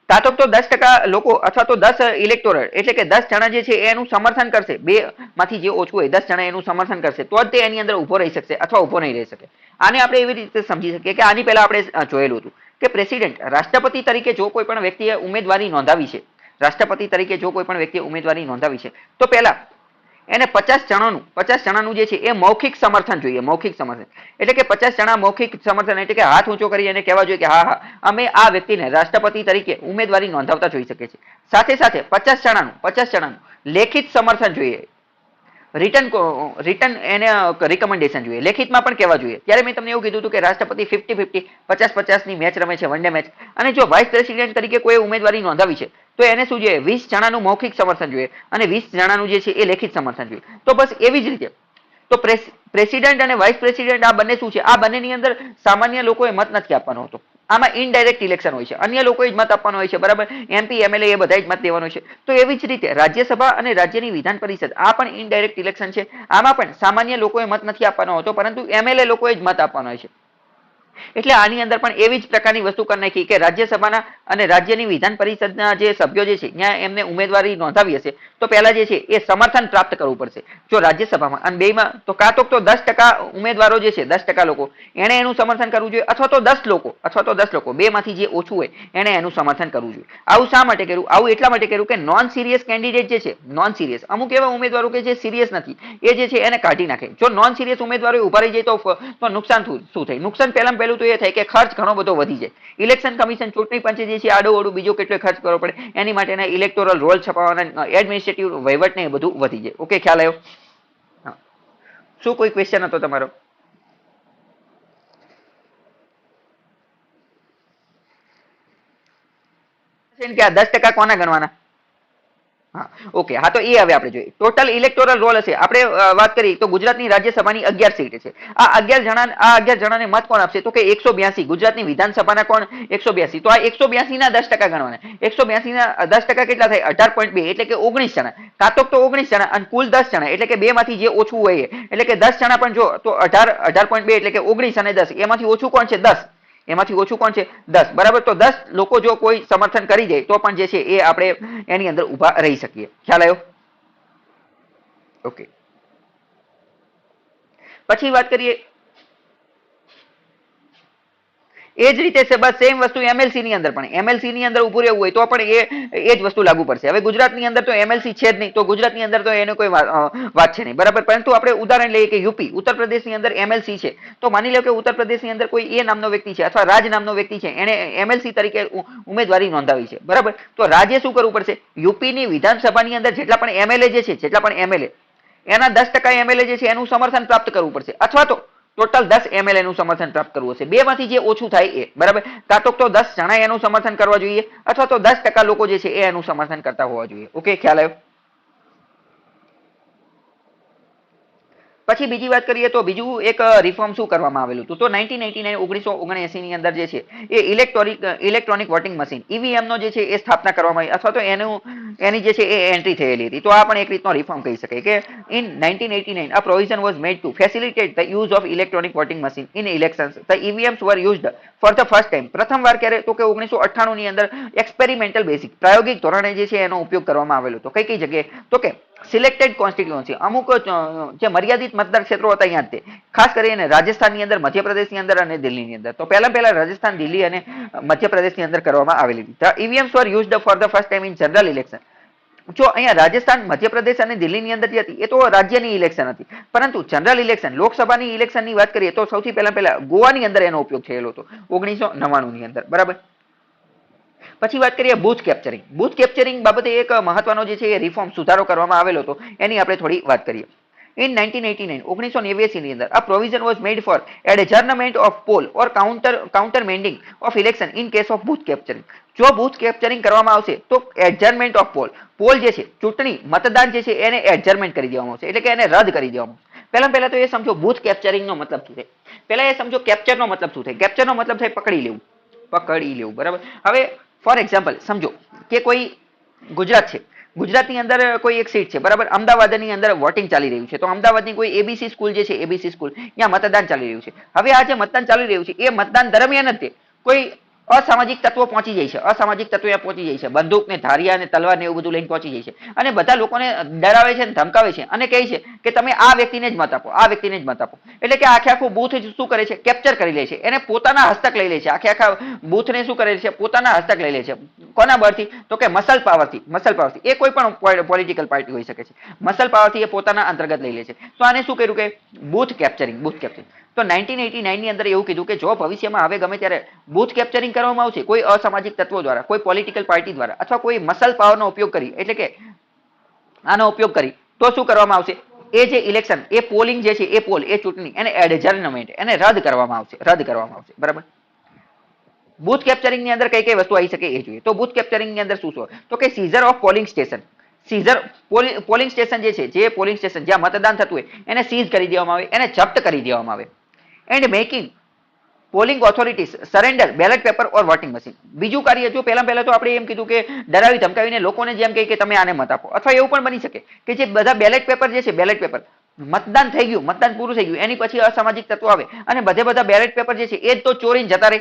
કાં તો 10% લોકો અથવા તો 10 ઇલેક્ટોરલ, એટલે કે 10 જણા જે છે એનું સમર્થન કરશે, બે માંથી જે ઓછું હોય 10 જણા એનું સમર્થન કરશે તો જ તે એની અંદર ઉભો રહી શકશે અથવા ઉભો નહીં રહી શકે. આને આપણે એવી રીતે સમજી શકીએ કે આની પહેલા આપણે જોયેલું હતું કે પ્રેસિડેન્ટ, રાષ્ટ્રપતિ તરીકે જો કોઈ પણ વ્યક્તિએ ઉમેદવારી નોંધાવી છે, રાષ્ટ્રપતિ તરીકે જો કોઈ પણ વ્યક્તિએ ઉમેદવારી નોંધાવી છે, તો પહેલા એને 50 જણાનું જે છે એ મૌખિક સમર્થન જોઈએ. મૌખિક સમર્થન એટલે કે 50 જણા મૌખિક સમર્થન એટલે કે હાથ ઊંચો કરી અને કહેવા જોઈએ કે હા હા અમે આ વ્યક્તિને રાષ્ટ્રપતિ તરીકે ઉમેદવારી નોંધાવતા જોઈ શકીએ છીએ. સાથે સાથે 50 જણાનું લેખિત સમર્થન જોઈએ. રિટર્ન એને રિકમેન્ડેશન જોઈએ, લેખિતમાં પણ કહેવા જોઈએ. ત્યારે મેં તમને એવું કીધું હતું કે રાષ્ટ્રપતિ 50-50 50-50 ની મેચ રમે છે, વન ડે મેચ, અને જો વાઇસ પ્રેસિડેન્ટ તરીકે કોઈ ઉમેદવારી નોંધાવી છે તો એને શું જોઈએ, 20 જણાનું મૌખિક સમર્થન જોઈએ અને 20 જણાનું જે છે એ લેખિત સમર્થન જોઈએ. તો બસ એવી જ રીતે તો પ્રેસિડેન્ટ અને વાઇસ પ્રેસિડેન્ટ આ બંને શું છે, આ બંનેની અંદર સામાન્ય લોકોએ મત નથી આપવાનો હતો. આમાં ઇનડાયરેક્ટ ઇલેક્શન હોય છે, અન્ય લોકોએ જ મત આપવાનો હોય છે, બરાબર. એમપી એમએલએ એ બધા જ મત દેવાનો છે. તો એવી જ રીતે રાજ્યસભા અને રાજ્યની વિધાન પરિષદ આ પણ ઇનડાયરેક્ટ ઇલેક્શન છે. આમાં પણ સામાન્ય લોકોએ મત નથી આપવાનો હોતો, પરંતુ એમએલએ લોકોએ જ મત આપવાનો હોય છે. એટલે આની અંદર પણ એવી જ પ્રકારની વસ્તુ કરી નાખી કે રાજ્યસભાના અને રાજ્યની વિધાન પરિષદના જે સભ્યો જે છે ત્યાં એમને ઉમેદવારી નોંધાવી હશે તો પહેલા જે છે એ સમર્થન પ્રાપ્ત કરવું પડશે. જો રાજ્યસભામાં અને બેમાં તો કાં તો 10% ઉમેદવારો જે છે, 10% લોકો એને એનું સમર્થન કરવું જોઈએ, અથવા તો 10 લોકો બેમાંથી જે ઓછું હોય એને એનું સમર્થન કરવું જોઈએ. આવું શા માટે કર્યું? આવું એટલા માટે કર્યું કે નોન સિરિયસ કેન્ડિડેટ જે છે, નોન સિરિયસ, અમુક એવા ઉમેદવારો કે જે સિરિયસ નથી એ જે છે એને કાઢી નાખે. જો નોન સિરિયસ ઉમેદવારો ઉભા રહી જાય તો નુકસાન શું થાય? નુકસાન પહેલું તો એ થાય કે ખર્ચ ઘણો બધો વધી જાય. ઇલેક્શન કમિશન, ચૂંટણી પંચે જે છે આડોઅવળું બીજો કેટલો ખર્ચ કરવો પડે, એની માટેના ઇલેક્ટોરલ રોલ છપાવવાના, એડમિનિસ્ટ્રેટિવ વહીવટ ને એ બધું વધી જાય. ઓકે, ખ્યાલ આવ્યો? હા. શું કોઈ ક્વેશ્ચન હતો તમારો? કે આ 10% કોના ગણવાના? હા, ઓકે. હા, તો એ હવે આપણે જોઈએ. ટોટલ ઇલેક્ટોરલ રોલ હશે, આપણે વાત કરી તો ગુજરાતની રાજ્યસભાની 11 સીટ છે. આ 11 જણાને મત કોણ આપશે? તો કે 182. ગુજરાતની વિધાનસભાના કોણ? 182. તો આ 182 ના 10% ગણવાના. 182 ના 10% કેટલા થાય? 18.2 એટલે કે 19 જણા. કાં તો 19 જણા અને કુલ 10 જણા એટલે કે બે માંથી જે ઓછું હોય એટલે કે 10 જણા પણ જો તો 18.2 એટલે કે 19 અને 10 એમાંથી ઓછું કોણ છે? 10. એમાંથી ઓછું કોણ છે? 10. બરાબર. તો 10 લોકો જો કોઈ સમર્થન કરી જાય તો પણ જે છે એ આપણે એની અંદર ઉભા રહી શકીએ. ખ્યાલ આવ્યો? ઓકે. પછી વાત કરીએ, એ જ રીતે છે બસ સેમ વસ્તુ એમએલસી ની અંદર પણ. એમએલસી ની અંદર ઉભું રહેવું હોય તો પણ એ જ વસ્તુ લાગુ પડશે. હવે ગુજરાતની અંદર તો એમએલસી છે જ નહીં, તો ગુજરાતની અંદર તો એને કોઈ વાત છે નહીં, બરાબર. પરંતુ આપણે ઉદાહરણ લઈએ કે યુપી, ઉત્તર પ્રદેશની અંદર એમએલસી છે. તો માની લો કે ઉત્તર પ્રદેશની અંદર કોઈ એ નામનો વ્યક્તિ છે અથવા રાજ નામનો વ્યક્તિ છે, એને એમએલસી તરીકે ઉમેદવારી નોંધાવી છે, બરાબર. તો રાજે શું કરવું પડશે? યુપીની વિધાનસભાની અંદર જેટલા પણ એમએલએ જે છે, જેટલા પણ એમએલએ એના 10% એમએલએ જે છે એનું સમર્થન પ્રાપ્ત કરવું પડશે, અથવા તો ટોટલ 10 એમએલએ નું સમર્થન પ્રાપ્ત કરવું હશે. બે માંથી જે ઓછું થાય એ, બરાબર. કાં તો 10 જણા એનું સમર્થન કરવા જોઈએ અથવા તો 10% લોકો જે છે એ એનું સમર્થન કરતા હોવા જોઈએ. ઓકે, ખ્યાલ આવ્યો? પછી બીજી વાત કરીએ તો બીજું એક રિફોર્મ શું કરવામાં આવેલું હતું? તો 1979 ની અંદર જે છે એ ઇલેક્ટ્રોનિક વોટિંગ મશીન ઈવીએમ નો જે છે એ સ્થાપના કરવામાં આવી, અથવા તો એની જે છે એ એન્ટ્રી થયેલી હતી. તો આ પણ એક રીતનો રિફોર્મ કહી શકાય કે in 1989 a provision was made to facilitate the use of electronic voting machine in elections. The EVMs were used for the first time. પ્રથમ વાર ક્યારે? તો કે 1998 ની અંદર એક્સપેરિમેન્ટલ બેસિક, પ્રાયોગિક ધોરણે જે છે એનો ઉપયોગ કરવામાં આવેલો હતો. કઈ જગ્યાએ? તો કે સિલેક્ટેડ કોન્સ્ટિટ્યુઅન્સી, અમુક જે મર્યાદિત મતદાર ક્ષેત્રો હતા અહીંયા જ, ખાસ કરીને રાજસ્થાનની અંદર, મધ્યપ્રદેશની અંદર અને દિલ્હીની અંદર. તો પહેલા રાજસ્થાન, દિલ્હી અને મધ્યપ્રદેશની અંદર કરવામાં આવેલી હતી. The EVMs were used for the first time in general election. જો અહીંયા રાજસ્થાન, મધ્યપ્રદેશ અને દિલ્હીની અંદર જે હતી એ તો રાજ્યની ઇલેક્શન હતી, પરંતુ જનરલ ઇલેક્શન, લોકસભાની ઇલેક્શનની વાત કરીએ તો સૌથી પહેલા ગોવાની અંદર એનો ઉપયોગ થયેલો હતો 1999 ની અંદર, બરાબર. પછી વાત કરીએ બૂથ કેપ્ચરિંગ. બૂથ કેપ્ચરિંગ બાબતે એક મહત્વનો જે છે એ રિફોર્મ, સુધારો કરવામાં આવેલો હતો, એની આપણે થોડી વાત કરીએ. In 1989 ની અંદર a provision was made for adjournment of poll or countermanding of election in case of booth capturing. જો બૂથ કેપ્ચરિંગ કરવામાં આવશે તો એડજર્નમેન્ટ ઓફ પોલ જે છે, ચૂંટણી મતદાન જે છે એને એડજર્નમેન્ટ કરી દેવામાં આવશે, એટલે કે એને રદ કરી દેવામાં આવશે. પહેલા તો એ સમજો બૂથ કેપ્ચરિંગ નો મતલબ શું થાય. પહેલા એ સમજો કેપ્ચર નો મતલબ શું થાય. કેપ્ચર નો મતલબ થાય પકડી લેવું, બરાબર. હવે ફોર એક્ઝામ્પલ સમજો કે કોઈ ગુજરાત છે, ગુજરાતની અંદર કોઈ એક સીટ છે, બરાબર. અમદાવાદની અંદર વોટિંગ ચાલી રહ્યું છે, તો અમદાવાદની કોઈ એબીસી સ્કૂલ જે છે, એબીસી સ્કૂલ, ત્યાં મતદાન ચાલી રહ્યું છે. હવે આ જે મતદાન ચાલી રહ્યું છે એ મતદાન દરમિયાન જ કોઈ અસામાજિક તત્વો પહોંચી જાય છે, અસામાજિક તત્વો પહોંચી જાય છે, બંદૂક ને, ધારિયા ને, તલવાર ને એવું બધું લઈને પહોંચી જાય છે, અને બધા લોકોને ડરાવે છે, ધમકાવે છે અને કહે છે કે તમે આ વ્યક્તિને જ મત આપો, આ વ્યક્તિને જ મત આપો. એટલે કે આખું બૂથ શું કરે છે? કેપ્ચર કરી લે છે, એને પોતાના હસ્તક લઈ લે છે. આખા બૂથને શું કરે છે? પોતાના હસ્તક લઈ લે છે. કોના બળથી? તો કે મસલ પાવરથી. એ કોઈ પણ પોલિટિકલ પાર્ટી હોઈ શકે છે. મસલ પાવરથી એ પોતાના અંતર્ગત લઈ લે છે. તો આને શું કર્યું કે બૂથ કેપ્ચરિંગ. તો 1989 ની અંદર એવું કીધું કે જો ભવિષ્યમાં હવે ગમે ત્યારે બૂથ કેપ્ચરિંગ કરવામાં આવશે કોઈ અસામાજિક તત્વો દ્વારા, કોઈ પોલિટિકલ પાર્ટી દ્વારા, અથવા કોઈ મસલ પાવરનો ઉપયોગ કરી, એટલે કે આનો ઉપયોગ કરી, તો શું કરવામાં આવશે? એ જે ઇલેક્શન એ પોલિંગ જે છે એ પોલ એ ચૂંટણી એને એડજર્નમેન્ટ એને રદ કરવામાં આવશે બરાબર. બુથ કેપ્ચરિંગ ની અંદર કઈ કઈ વસ્તુ આવી શકે એ જોઈએ. તો બુથ કેપ્ચરિંગ ની અંદર શું શું તો કે seizure of polling station. Seizure polling station જે પોલિંગ સ્ટેશન જ્યાં મતદાન થતું હોય એને સીઝ કરી દેવામાં આવે, એને જપ્ત કરી દેવામાં આવે. And making polling authorities surrender ballot paper or voting machine. બીજું કાર્ય જો પહેલા તો આપણે એમ કીધું કે ડરાવી ધમકાવીને લોકોને જેમ કહે કે તમે આને મત આપો, અથવા એવું પણ બની શકે કે જે બધા બેલેટ પેપર જે છે બેલેટ પેપર મતદાન થઈ ગયું, મતદાન પૂરું થઈ ગયું, એની પછી અસામાજિક તત્વો આવે અને બધા બેલેટ પેપર જે છે એ જ તો ચોરીને જતા રહે.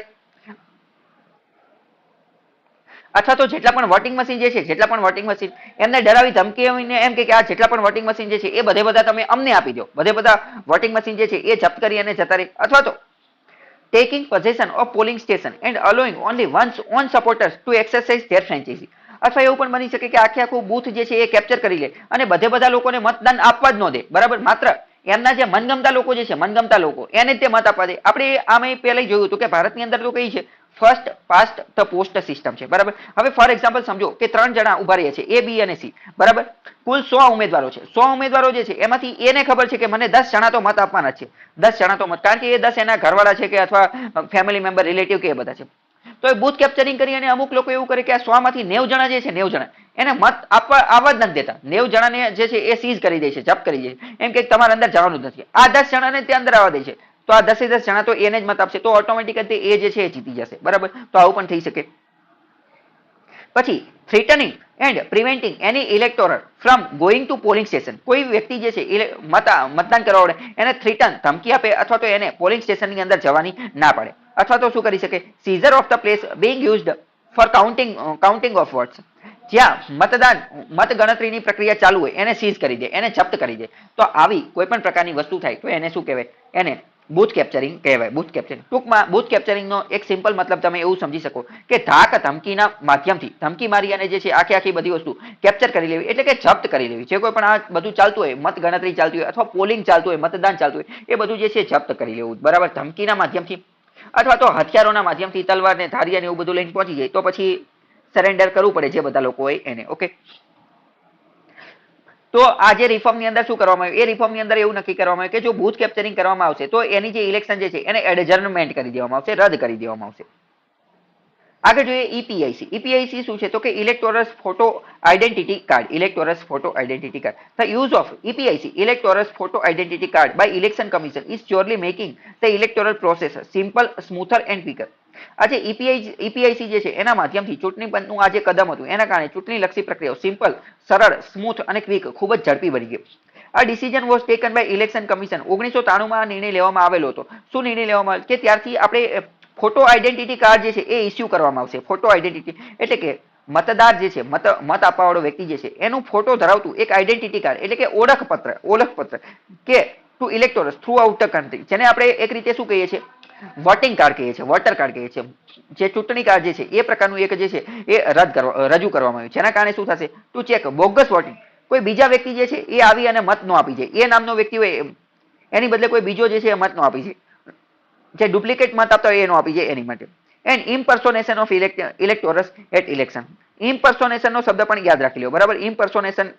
અથવા તો જેટલા પણ વોટિંગ મશીન જે છે એમને ડરાવી ધમકીને એમ કે આ જેટલા પણ વોટિંગ મશીન જે છે એ બધા તમે અમને આપી દો, બધા વોટિંગ મશીન જે છે એ જપ્ત કરી અને જતા રહે. અથવા તો taking possession of polling station and allowing only one's own supporters to exercise their franchise. અથવા એવું પણ બની શકે કે આખું બૂથ જે છે એ કેપ્ચર કરી લે અને બધા લોકોને મતદાન આપવા જ ન દે બરાબર. માત્ર એમના જે મનગમતા લોકો જે છે મનગમતા લોકો એને જ તે મત આપવા દે. આપણે આમાં પહેલા જોયું હતું કે ભારતની અંદર તો કઈ છે first past the post system છે બરાબર. હવે ફોર એક્ઝામ્પલ સમજો કે 3 જણા ઉભા રહ્યા છે એ બી અને સી બરાબર. કુલ 100 ઉમેદવારો છે. 100 ઉમેદવારો જે છે એમાંથી એને ખબર છે કે મને 10 જણા તો મત આપવાના છે, 10 જણા તો મત, કારણ કે એ 10 એના ઘરવાળા છે કે અથવા ફેમિલી મેમ્બર રિલેટિવ કે એ બધા છે. તો એ બૂથ કેપ્ચરિંગ કરી અને અમુક લોકો એવું કરે કે આ 100 માંથી 90 જણા જે છે 90 જણા એને મત આપવા આવવા જ નથી દેતા. 90 જણાને જે છે એ સીઝ કરી દે છે, જપ્ત કરી દે છે, એમ કે તમારા અંદર જવાનું જ નથી. આ 10 જણાને તે અંદર આવવા દે છે. તો આ 10 જણા તો એને જ મત આપશે, તો ઓટોમેટિકલી એ જે છે એ જીતી જશે બરાબર. તો આવું પણ થઈ શકે. પછી threatening and preventing any electoral from going to polling station. કોઈ વ્યક્તિ જે છે મતદાન કરવા વાળે એને થ્રેટન ધમકી આપે અથવા તો એને પોલિંગ સ્ટેશનની અંદર જવાની ના પાડે. અથવા તો શું કરી શકે seizure of the place being used for counting of votes. જ્યાં મત ગણતરીની પ્રક્રિયા ચાલુ હોય એને સીઝ કરી દે, એને જપ્ત કરી દે. તો આવી કોઈ પણ પ્રકારની વસ્તુ થાય તો એને શું કહેવાય, એને બૂથ કેપ્ચરિંગ કહેવાય. બૂથ કેપ્ચરિંગ ટૂંકમાં બૂથ કેપ્ચરિંગનો એક સિમ્પલ મતલબ તમે એવું સમજી શકો કે ધાક ધમકીના માધ્યમથી ધમકી મારી અને જે છે આખી બધી વસ્તુ કેપ્ચર કરી લેવી, એટલે કે જપ્ત કરી લેવી. જે કોઈ પણ આ બધું ચાલતું હોય, મત ગણતરી ચાલતી હોય અથવા પોલિંગ ચાલતું હોય, મતદાન ચાલતું હોય, એ બધું જે છે જપ્ત કરી લેવું બરાબર. ધમકીના માધ્યમથી અથવા તો હથિયારોના માધ્યમથી તલવાર ને ધારિયા ને એવું બધું લઈને પહોંચી જાય તો પછી સરેન્ડર કરવું પડે જે બધા લોકો હોય એને. ઓકે, તો આ જે રિફોર્મની અંદર શું કરવામાં આવ્યું, એ રિફોર્મની અંદર એવું નક્કી કરવામાં આવ્યું કે જો બૂથ કેપ્ચરિંગ કરવામાં આવશે તો એની જે ઇલેક્શન જે છે એને એડજર્નમેન્ટ કરી દેવામાં આવશે, રદ કરી દેવામાં આવશે. આગળ જોઈએ ઈપીઆઈસી. ઈપીઆઈસી શું છે તો કે electors photo identity card. Electors photo identity card. The use of EPIC electors photo identity card by election commission is surely making the electoral process simple, smoother and quicker. આજે EPIC જે છે એના માધ્યમથી ચૂંટણી પંચનું આ જે કદમ હતું એના કારણે ચૂંટણી લક્ષી પ્રક્રિયાઓ સિમ્પલ, સરળ, સ્મૂથ અને ક્વિક ખૂબ જ ઝડપી બની ગઈ. આ decision was taken by election commission. 1993 માં આ નિર્ણય લેવામાં આવેલો હતો. શું નિર્ણય લેવામાં આવેલો કે ત્યારથી આપણે ફોટો આઇડેન્ટિટી કાર્ડ જે છે એ ઇસ્યુ કરવામાં આવશે. ફોટો આઇડેન્ટિટી એટલે કે મતદાર જે છે મત આપવા વાળો વ્યક્તિ જે છે એનું ફોટો ધરાવતું એક આઇડેન્ટિટી કાર્ડ એટલે કે ઓળખપત્ર કે to electors throughout the country, જેને આપણે એક રીતે શું કહીએ છીએ વોટિંગ કાર્ડ કહીએ છીએ, વોટર કાર્ડ કહીએ છીએ. જે ચૂંટણી કાર્ડ જે છે એ પ્રકારનું એક જે છે એ રજૂ કરવામાં આવ્યું. જેના કારણે શું થશે ટુ ચેક બોગસ વોટિંગ. કોઈ બીજા વ્યક્તિ જે છે એ આવી અને મત નો આપી જાય, એ નામનો વ્યક્તિ હોય એની બદલે કોઈ બીજો જે છે એ મત નો આપી જાય, જે ડુપ્લિકેટ મત આપતા હોય એનો આપી જાય એની માટે. And impersonation of electors at election. Impersonation નો શબ્દ પણ યાદ રાખી લો બરાબર. ઇમ્પર્સોનેશન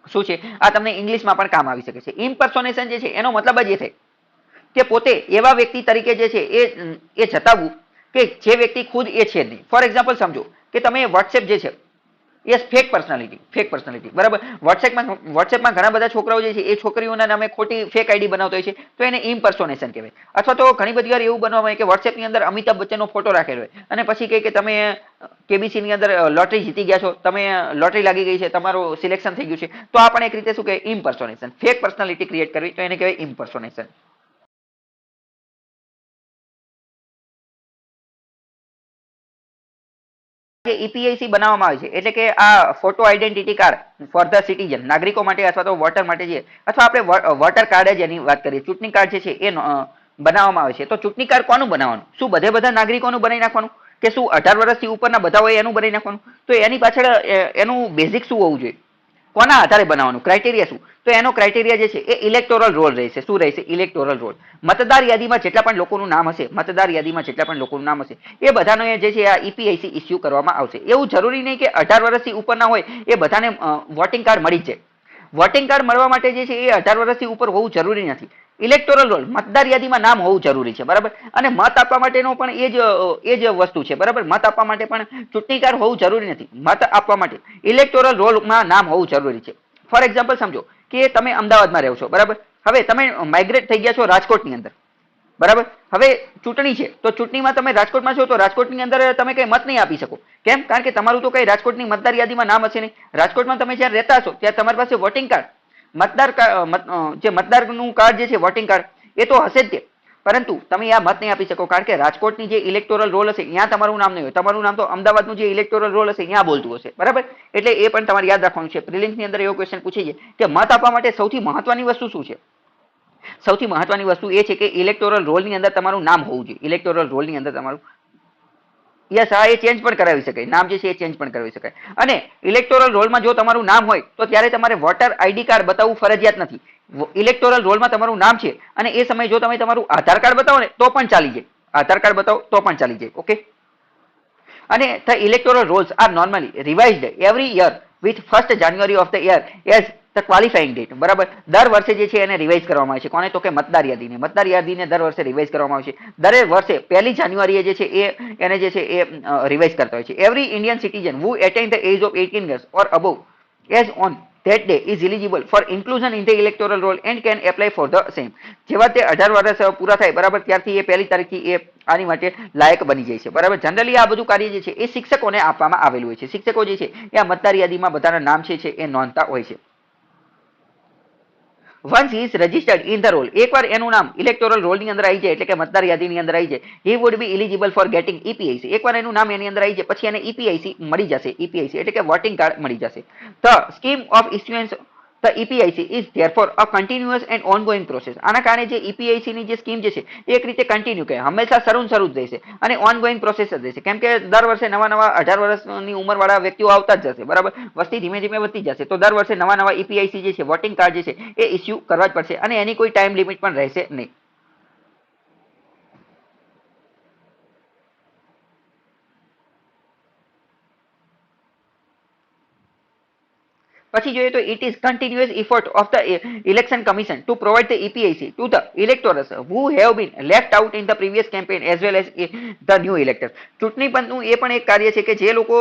શું છે આ તમને ઇંગ્લિશમાં પણ કામ આવી શકે છે. ઇમ્પર્સોનેશન જે છે એનો મતલબ જ એ થાય કે પોતે એવા વ્યક્તિ તરીકે જે છે એ જતાવવું કે જે વ્યક્તિ ખુદ એ છે જ નહીં. ફોર એક્ઝામ્પલ સમજો કે તમે વોટ્સએપ જે છે એ ફેક પર્સનાલિટી બરાબર. વોટ્સએપમાં ઘણા બધા છોકરાઓ જે છે એ છોકરીઓના નામે ખોટી ફેક આઈડી બનાવતો હોય છે, તો એને ઇમ્પર્સોનેશન કહેવાય. અથવા તો ઘણી બધી વાર એવું બનવામાં આવે કે વોટ્સએપની અંદર અમિતાભ બચ્ચનનો ફોટો રાખેલો હોય અને પછી કહે કે તમે કેબીસી ની અંદર લોટરી જીતી ગયા છો, તમે લોટરી લાગી ગઈ છે, તમારું સિલેક્શન થઈ ગયું છે. તો આ પણ એક રીતે શું કહેવાય ઇમ્પર્સોનેશન. ફેક પર્સનાલિટી ક્રિએટ કરવી તો એને કહેવાય ઇમ્પર્સોનેશન. ઈપીઆઈસી બનાવવામાં આવે છે એટલે કે આ photo identity card for the citizen, નાગરિકો માટે અથવા તો વોટર માટે છે, અથવા આપણે વોટર કાર્ડ જ એની વાત કરીએ, ચૂંટણી કાર્ડ જે છે એ બનાવવામાં આવે છે. તો ચૂંટણી કાર્ડ કોનું બનાવવાનું, શું બધા નાગરિકોનું બનાવી નાખવાનું કે શું 18 વર્ષથી ઉપરના બધા હોય એનું બનાવી નાખવાનું? તો એની પાછળ એનું બેઝિક શું હોવું જોઈએ, કોના આધારે બનાવવાનું, ક્રાઇટેરિયા શું? તો એનો ક્રાઇટેરિયા જે છે એ ઇલેક્ટોરલ રોલ રહેશે. શું રહેશે? Electoral roll. મતદાર યાદીમાં જેટલા પણ લોકોનું નામ હશે, એ બધાનો જે છે આ ઈપીઆઈસી ઇસ્યુ કરવામાં આવશે. એવું જરૂરી નહીં કે 18 વર્ષથી ઉપરના હોય એ બધાને વોટિંગ કાર્ડ મળી જાય. વોટિંગ કાર્ડ મળવા માટે જે છે એ 18 વર્ષથી ઉપર હોવું જરૂરી નથી. ઇલેક્ટોરલ રોલ મતદાર યાદીમાં નામ હોવું જરૂરી છે, બરાબર. અને મત આપવા માટેનો પણ એ જ વસ્તુ છે, બરાબર. મત આપવા માટે પણ ચૂંટણી કાર્ડ હોવું જરૂરી નથી. મત આપવા માટે ઇલેક્ટોરલ રોલમાં નામ હોવું જરૂરી છે. ફોર એક્ઝામ્પલ સમજો કે તમે અમદાવાદમાં રહો છો, બરાબર. હવે તમે માઇગ્રેટ થઈ ગયા છો રાજકોટની અંદર, બરાબર. હવે ચૂંટણી છે તો ચૂંટણીમાં તમે રાજકોટમાં છો તો રાજકોટની અંદર તમે કઈ મત નહીં આપી શકો. કેમ? કારણ કે તમારું તો કઈ રાજકોટની મતદાર યાદીમાં નામ હશે નહીં. રાજકોટમાં તમે જ્યાં રહેતા છો ત્યાં તમારી પાસે વોટિંગ કાર્ડ જે મતદારનું કાર્ડ જે છે વોટિંગ કાર્ડ એ તો હશે જ તે, પરંતુ તમે આ મત નહીં આપી શકો કારણ કે રાજકોટની જે ઇલેક્ટોરલ રોલ હશે ત્યાં તમારું નામ નહીં હોય. તમારું નામ તો અમદાવાદનું જે ઇલેક્ટોરલ રોલ હશે ત્યાં બોલતું હશે, બરાબર. એટલે એ પણ તમારે યાદ રાખવાનું છે. પ્રિલિમ્સની અંદર એવો ક્વેશ્ચન પૂછે છે કે મત આપવા માટે સૌથી મહત્વની વસ્તુ શું છે? સૌથી મહત્વની વસ્તુ એ છે કે ઇલેક્ટોરલ રોલની અંદર તમારું નામ હોવું જોઈએ. ઇલેક્ટોરલ રોલની અંદર તમારું યસ, હા, એ ચેન્જ પણ કરાવી શકાય. નામ જે છે એ ચેન્જ પણ કરાવી શકાય. અને ઇલેક્ટોરલ રોલમાં જો તમારું નામ હોય તો ત્યારે તમારે વોટર આઈડી કાર્ડ બતાવવું ફરજિયાત નથી. ઇલેક્ટોરલ રોલમાં તમારું નામ છે અને એ સમયે જો તમે તમારું આધાર કાર્ડ બતાવો ને તો પણ ચાલી જાય. આધાર કાર્ડ બતાવો તો પણ ચાલી જાય. ઓકે. અને the electoral rolls are normally revised every year with 1st January of the year as the qualifying date. બરાબર. દર વર્ષે જે છે એને રિવાઇઝ કરવામાં આવે છે. કોને? તો કે મતદાર યાદીને દર વર્ષે રિવાઇઝ કરવામાં આવે છે. દરેક વર્ષે 1 જાન્યુઆરીએ જે છે એને જે છે એ રિવાઇઝ કરતા હોય છે. Every Indian citizen who attain the age of 18 years or above as on that day is eligible for inclusion in the electoral roll and can apply for the same. જેવા તે 18 વર્ષ પૂરા થાય, બરાબર, ત્યારથી એ 1લી તારીખથી એ આની માટે લાયક બની જાય છે, બરાબર. જનરલી આ બધું કાર્ય જે છે એ શિક્ષકોને આપવામાં આવેલું હોય છે. શિક્ષકો જે છે એ આ મતદાર યાદીમાં બધાના નામ છે એ નોંધતા હોય છે. once he is registered in the roll, એકવાર એનું નામ ઇલેક્ટોરલ રોલ ની અંદર આવી જાય એટલે કે મતદાર યાદીની અંદર આવી જાય, he would be eligible for getting EPIC. એકવાર એનું નામ એની અંદર આવી જાય પછી એને EPIC મળી જશે. EPIC એટલે કે વોટિંગ કાર્ડ મળી જશે. The scheme of issuance the EPIC is therefore a continuous and ongoing process. આના કારણે જે EPIC ની જે સ્કીમ જે છે એક રીતે કન્ટિન્યુ કહે, હંમેશા શરૂ જ રહેશે અને ઓનગોઈંગ પ્રોસેસ જ રહેશે. કેમ કે દર વર્ષે નવા 18 વર્ષની ઉંમરવાળા વ્યક્તિઓ આવતા જ જશે, બરાબર. વસ્તી ધીમે ધીમે વધતી જશે તો દર વર્ષે નવા EPIC જે છે વોટિંગ કાર્ડ જે છે એ ઇસ્યુ કરવા જ પડશે અને એની કોઈ ટાઈમ લિમિટ પણ રહેશે નહીં. પછી જોઈએ તો it is continuous effort of the election commission to provide the EPIC to the electors who have been left out in the previous campaign as well as the new electors. ચૂંટણી પંચનું એ પણ એક કાર્ય છે કે જે લોકો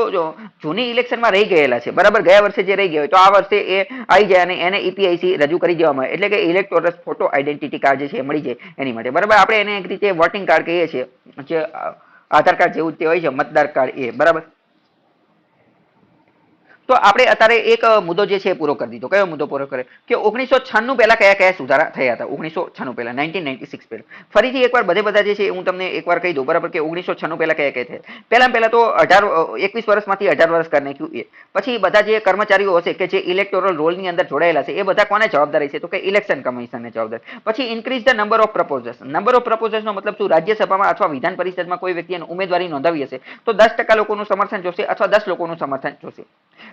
જૂની ઇલેક્શનમાં રહી ગયેલા છે, બરાબર, ગયા વર્ષે જે રહી ગયા હોય તો આ વર્ષે એ આવી જાય અને એને EPIC રજૂ કરી દેવામાં આવે એટલે કે ઇલેક્ટોરસ ફોટો આઈડેન્ટિટી કાર્ડ જે છે મળી જાય એની માટે, બરાબર. આપણે એને એક રીતે વોટિંગ કાર્ડ કહીએ છીએ, જે આધાર કાર્ડ જેવું જ હોય છે મતદાર કાર્ડ એ, બરાબર. તો આપણે અત્યારે એક મુદ્દો જે છે પૂરો કરી દીધો. કયો મુદ્દો પૂરો કરે કે 1996 પહેલા કયા કયા સુધારા થયા હતા? 1996 પહેલા, 1996 પહેલા. ફરીથી એકવાર બધા જે છે હું તમને એકવાર કહી દઉં, બરાબર, કે 1996 પહેલા કયા કયા થયા. પહેલા તો 21 વર્ષમાંથી 18 વર્ષ કરી નાખ્યું એ. પછી બધા જે કર્મચારીઓ હશે કે જે ઇલેક્ટોરલ રોલની અંદર જોડાયેલા છે એ બધા કોને જવાબદારી છે? તો કે ઇલેક્શન કમિશનને જવાબદાર. પછી increase the number of proposals. Number of પ્રપોઝલ્સનો મતલબ શું? રાજ્યસભામાં અથવા વિધાન પરિષદમાં કોઈ વ્યક્તિએ ઉમેદવારી નોંધાવી હશે તો 10% લોકોનું સમર્થન જોશે અથવા 10 લોકોનું સમર્થન જોશે.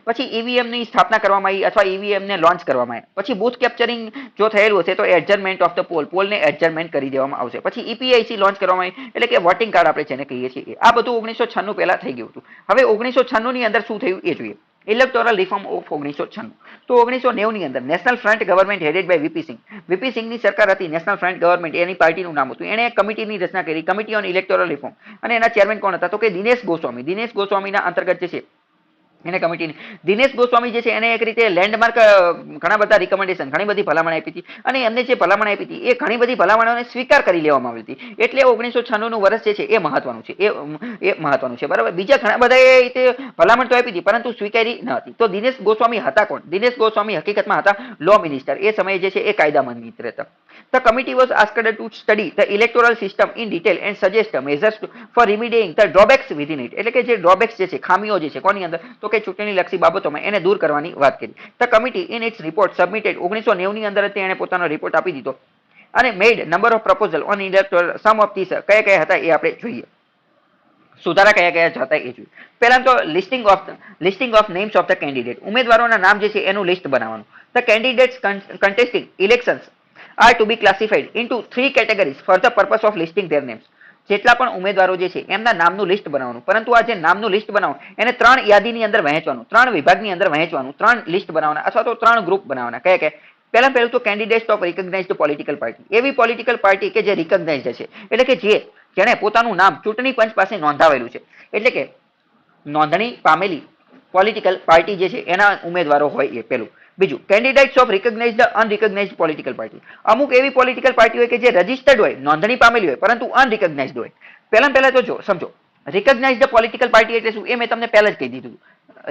પછી ઈવીએમ ની સ્થાપના કરવામાં આવી અથવા ઈવીએમ ને લોન્ચ કરવામાં આવ્યા. પછી બૂથ કેપ્ચરિંગ જો થયેલું હશે તો એડજર્નમેન્ટ ઓફ ધ પોલને એડજર્નમેન્ટ કરી દેવામાં આવશે. પછી EPIC લોન્ચ કરવામાં આવી એટલે કે વોટિંગ કાર્ડ આપણે જેને કહીએ છીએ. આ બધું 1996 પહેલા થઈ ગયું હતું. હવે 1996 ની અંદર શું થયું એ જોઈએ. Electoral reform of 1996. તો 1990 ની અંદર National Front government headed by VP Singh. VP સિંહની સરકાર હતી, નેશનલ ફ્રન્ટ ગવર્મેન્ટ એની પાર્ટીનું નામ હતું. એણે એક કમિટીની રચના કરી, કમિટી ઓન ઇલેક્ટોરલ રિફોર્મ, અને એના ચેરમેન કોણ હતા? તો કે દિનેશ ગોસ્વામી. દિનેશ ગોસ્વામીના અંતર્ગત જે છે એને કમિટીની દિનેશ ગોસ્વામી જે છે એને એક રીતે લેન્ડમાર્ક ઘણા બધા રિકમેન્ડેશન, ઘણી બધી ભલામણ આપી હતી અને એમને જે ભલામણ આપી હતી એ ઘણી બધી ભલામણોને સ્વીકાર કરી લેવામાં આવી હતી. એટલે 1996 નું વર્ષ જે છે એ મહત્વનું છે, એ મહત્વનું છે, બરાબર. બીજા ઘણા બધા એ ભલામણ તો આપી હતી પરંતુ સ્વીકારી ન હતી. તો દિનેશ ગોસ્વામી હતા કોણ? દિનેશ ગોસ્વામી હકીકતમાં હતા લો મિનિસ્ટર. એ સમયે જે છે એ કાયદા મંત્રી હતા. The committee was asked to study the electoral system in detail and suggest measures for remedying the drawbacks within it. એટલે કે જે ડ્રોબેક્સ જે છે, ખામીઓ જે છે કોની અંદર? તો કે ચૂંટણી લક્ષી બાબતોમાં એને દૂર કરવાની વાત કરી. The committee in its report submitted 1990 ની અંદર તેણે પોતાનો રિપોર્ટ આપી દીધો અને made number of proposal on electoral. some of these કયા કયા હતા એ આપણે જોઈએ. સુધારા કયા કયા હતા એ જોઈએ. પહેલા તો listing of names of the candidate. ઉમેદવારોના નામ જે છે એનું લિસ્ટ બનાવવાનું. The candidates contesting elections are to be classified into 3 categories for the purpose of listing their names. જેટલા પણ ઉમેદવારો જે છે એમના નામનું લિસ્ટ બનાવવાનું, પરંતુ આ જે નામનું લિસ્ટ બનાવવાનું એને 3 યાદીની અંદર વહેંચવાનું, 3 વિભાગની અંદર વહેંચવાનું, 3 લિસ્ટ બનાવવાના અથવા તો 3 ગ્રુપ બનાવવાના. કયા કયા? પહેલું તો કેન્ડિડેટ્સ ઓફ રિકોગ્નાઇઝ્ડ પોલિટિકલ પાર્ટી, એવી પોલિટિકલ પાર્ટી કે જે રિકોગ્નાઇઝ્ડ છે, એટલે કે જેણે પોતાનું નામ ચૂંટણી પંચ પાસે નોંધાવેલું છે, એટલે કે નોંધણી પામેલી પોલિટિકલ પાર્ટી જે છે એના ઉમેદવારો હોય એ પેલું. બીજું, કેન્ડિડેટ્સ ઓફ રિકોગ્નાઇઝ્ડ અનરિકોગ્નાઇઝ્ડ પોલિટિકલ પાર્ટી, અમુક એવી પોલિટિકલ પાર્ટી હોય કે જે રજિસ્ટર્ડ હોય, નોંધણી પામેલી હોય, પરંતુ અનરિકોગ્નાઇઝ્ડ હોય. પહેલા તો જો સમજો, રિકોગ્નાઇઝ્ડ પોલિટિકલ પાર્ટી એટલે શું એ મેં તમને પહેલા જ કહી દીધું.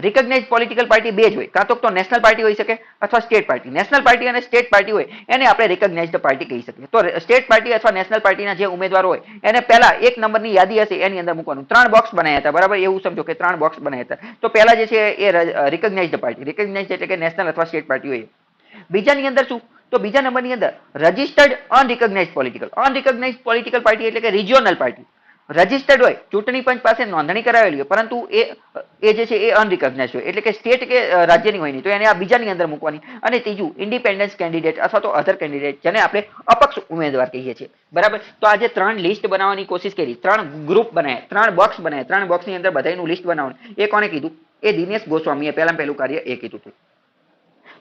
રિકોગ્નાઇઝ્ડ પોલિટિકલ પાર્ટી બે જ હોય, કાં તો નેશનલ પાર્ટી હોઈ શકે અથવા સ્ટેટ પાર્ટી. નેશનલ પાર્ટી અને સ્ટેટ પાર્ટી હોય એને આપણે રિકોગ્નાઇઝ્ડ પાર્ટી કહી શકીએ. તો સ્ટેટ પાર્ટી અથવા નેશનલ પાર્ટીના જે ઉમેદવારો હોય એને પહેલા એક નંબરની યાદી હશે એની અંદર મૂકવાનું. 3 બોક્સ બનાવ્યા હતા, બરાબર? એવું સમજો કે 3 બોક્સ બનાવ્યા હતા. તો પહેલા જે છે એ રિકોગ્નાઇઝ્ડ પાર્ટી, રિકોગ્નાઇઝ્ડ એટલે કે નેશનલ અથવા સ્ટેટ પાર્ટી હોય. બીજાની અંદર શું? તો બીજા નંબરની અંદર રજિસ્ટર્ડ અનરિકોગ્નાઇઝ્ડ પોલિટિકલ પાર્ટી એટલે કે રિજિયોનલ પાર્ટી. રજિસ્ટર્ડ હોય, ચૂંટણી પંચ પાસે નોંધણી કરાવેલી હોય, પરંતુ એ જે છે એ અનરિકોગ્નાઇઝ્ડ હોય, એટલે કે સ્ટેટ કે રાજ્યની હોય નહીં, તો એને આ બીજાની અંદર મૂકવાની. અને ત્રીજું, ઇન્ડિપેન્ડન્સ કેન્ડિડેટ અથવા તો અધર કેન્ડિડેટ, જેને આપણે અપક્ષ ઉમેદવાર કહીએ છીએ, બરાબર? તો આજે 3 લિસ્ટ બનાવવાની કોશિશ કરી, 3 ગ્રુપ બનાવ્યા, 3 બોક્સ બનાવ્યા, 3 બોક્સની અંદર બધાનું લિસ્ટ બનાવવાનું. એ કોણે કીધું? એ દિનેશ ગોસ્વામીએ પહેલું કાર્ય એ કીધું હતું.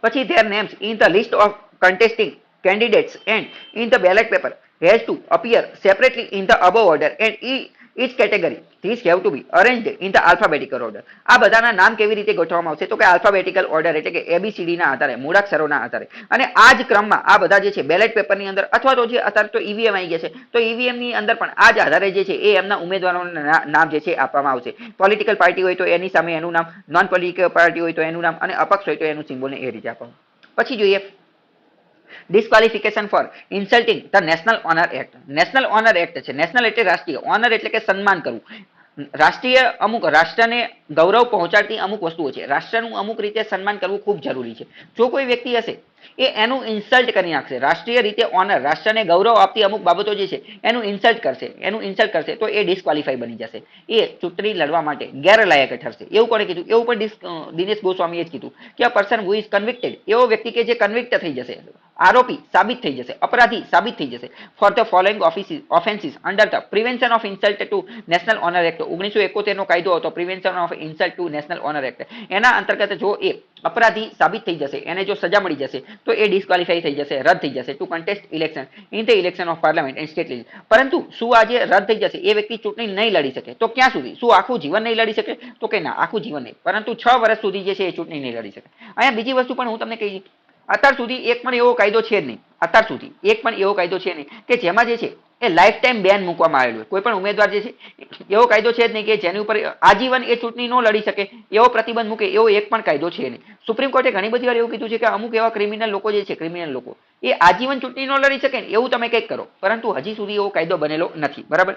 પછી their names in the list of contesting candidates and in the ballot paper has to appear separately in the above order and each category these have to be arranged in the alphabetical order. આ બધાના નામ કેવી રીતે ગોઠવવામાં આવશે? તો કે alphabetical order, એટલે કે ABCD ના આધારે, મૂળાક્ષરોના આધારે. અને આ જ ક્રમમાં આ બધા જે છે બેલેટ પેપરની અંદર અથવા તો જે અત્યારે તો EVM આવી ગયા છે, તો EVM ની અંદર પણ આ જ આધારે જે છે એ એમના ઉમેદવારોના નામ જે છે આપવામાં આવશે. પોલિટિકલ પાર્ટી હોય તો એની સામે એનું નામ, નોન પોલિટિકલ પાર્ટી હોય તો એનું નામ, અને અપક્ષ હોય તો એનું સિમ્બોલને એ રીતે આપવાનું. પછી જોઈએ disqualification for insulting the national honour act. National honour act છે. નેશનલ એટલે રાષ્ટ્રીય, ઓનર એટલે કે સન્માન કરવું. રાષ્ટ્રીય અમુક રાષ્ટ્રને ગૌરવ પહોંચાડતી અમુક વસ્તુઓ છે, રાષ્ટ્રનું અમુક રીતે સન્માન કરવું ખૂબ જરૂરી છે. જો કોઈ વ્યક્તિ હશે એ એનું ઇન્સલ્ટ કરી નાખશે, રાષ્ટ્રીય રીતે ઓનર, રાષ્ટ્રને ગૌરવ આપતી અમુક બાબતો જે છે એનું ઇન્સલ્ટ કરશે, તો એ ડિસ્ક્વાલિફાઈ બની જશે, એ ચૂંટણી લડવા માટે ગેરલાયક ઠરશે. એવું કોણે કીધું? એવું પણ દિનેશ ગોસ્વામીએ જ કીધું કે અ પર્સન હુ ઇઝ કન્વિક્ટેડ, એવો વ્યક્તિ કે જે કન્વિક્ટ થઈ જશે, આરોપી સાબિત થઈ જશે, અપરાધી સાબિત થઈ જશે, for the following offences under the prevention of insult to national honour act. 1971 નો કાયદો હતો, prevention of insult to national honour act. એના અંતર્ગત જો એ અપરાધી સાબિત થઈ જશે, એને જો સજા મળી જશે, તો એ ડિસ્ક્વાલિફાઈ થઈ જશે, રદ થઈ જશે to contest election in the election of parliament and state lead. પરંતુ શું આજે રદ થઈ જશે, એ વ્યક્તિ ચૂંટણી નહીં લડી શકે? તો ક્યાં સુધી? શું આખું જીવન નહીં લડી શકે? તો કે ના, આખું જીવન નહીં, પરંતુ 6 વર્ષ સુધી જે છે એ ચૂંટણી નહીં લડી શકે. અહીંયા બીજી વસ્તુ પણ હું તમને કહી, અત્યાર સુધી એક પણ એવો કાયદો છે જ નહીં, અત્યાર સુધી એક પણ એવો કાયદો છે નહીં કે જેમાં જે છે એ લાઈફ ટાઈમ બેન મૂકવામાં આવેલું હોય. કોઈ પણ ઉમેદવાર જે છે એવો કાયદો છે જ નહીં કે જેની ઉપર આજીવન એ ચૂંટણી ન લડી શકે, એવો પ્રતિબંધ મૂકે, એવો એક પણ કાયદો છે નહીં. સુપ્રીમ કોર્ટે ઘણી બધી વાર એવું કીધું છે કે અમુક એવા ક્રિમિનલ લોકો જે છે, ક્રિમિનલ લોકો એ આજીવન ચૂંટણી ન લડી શકે ને એવું તમે કંઈક કરો, પરંતુ હજી સુધી એવો કાયદો બનેલો નથી, બરાબર?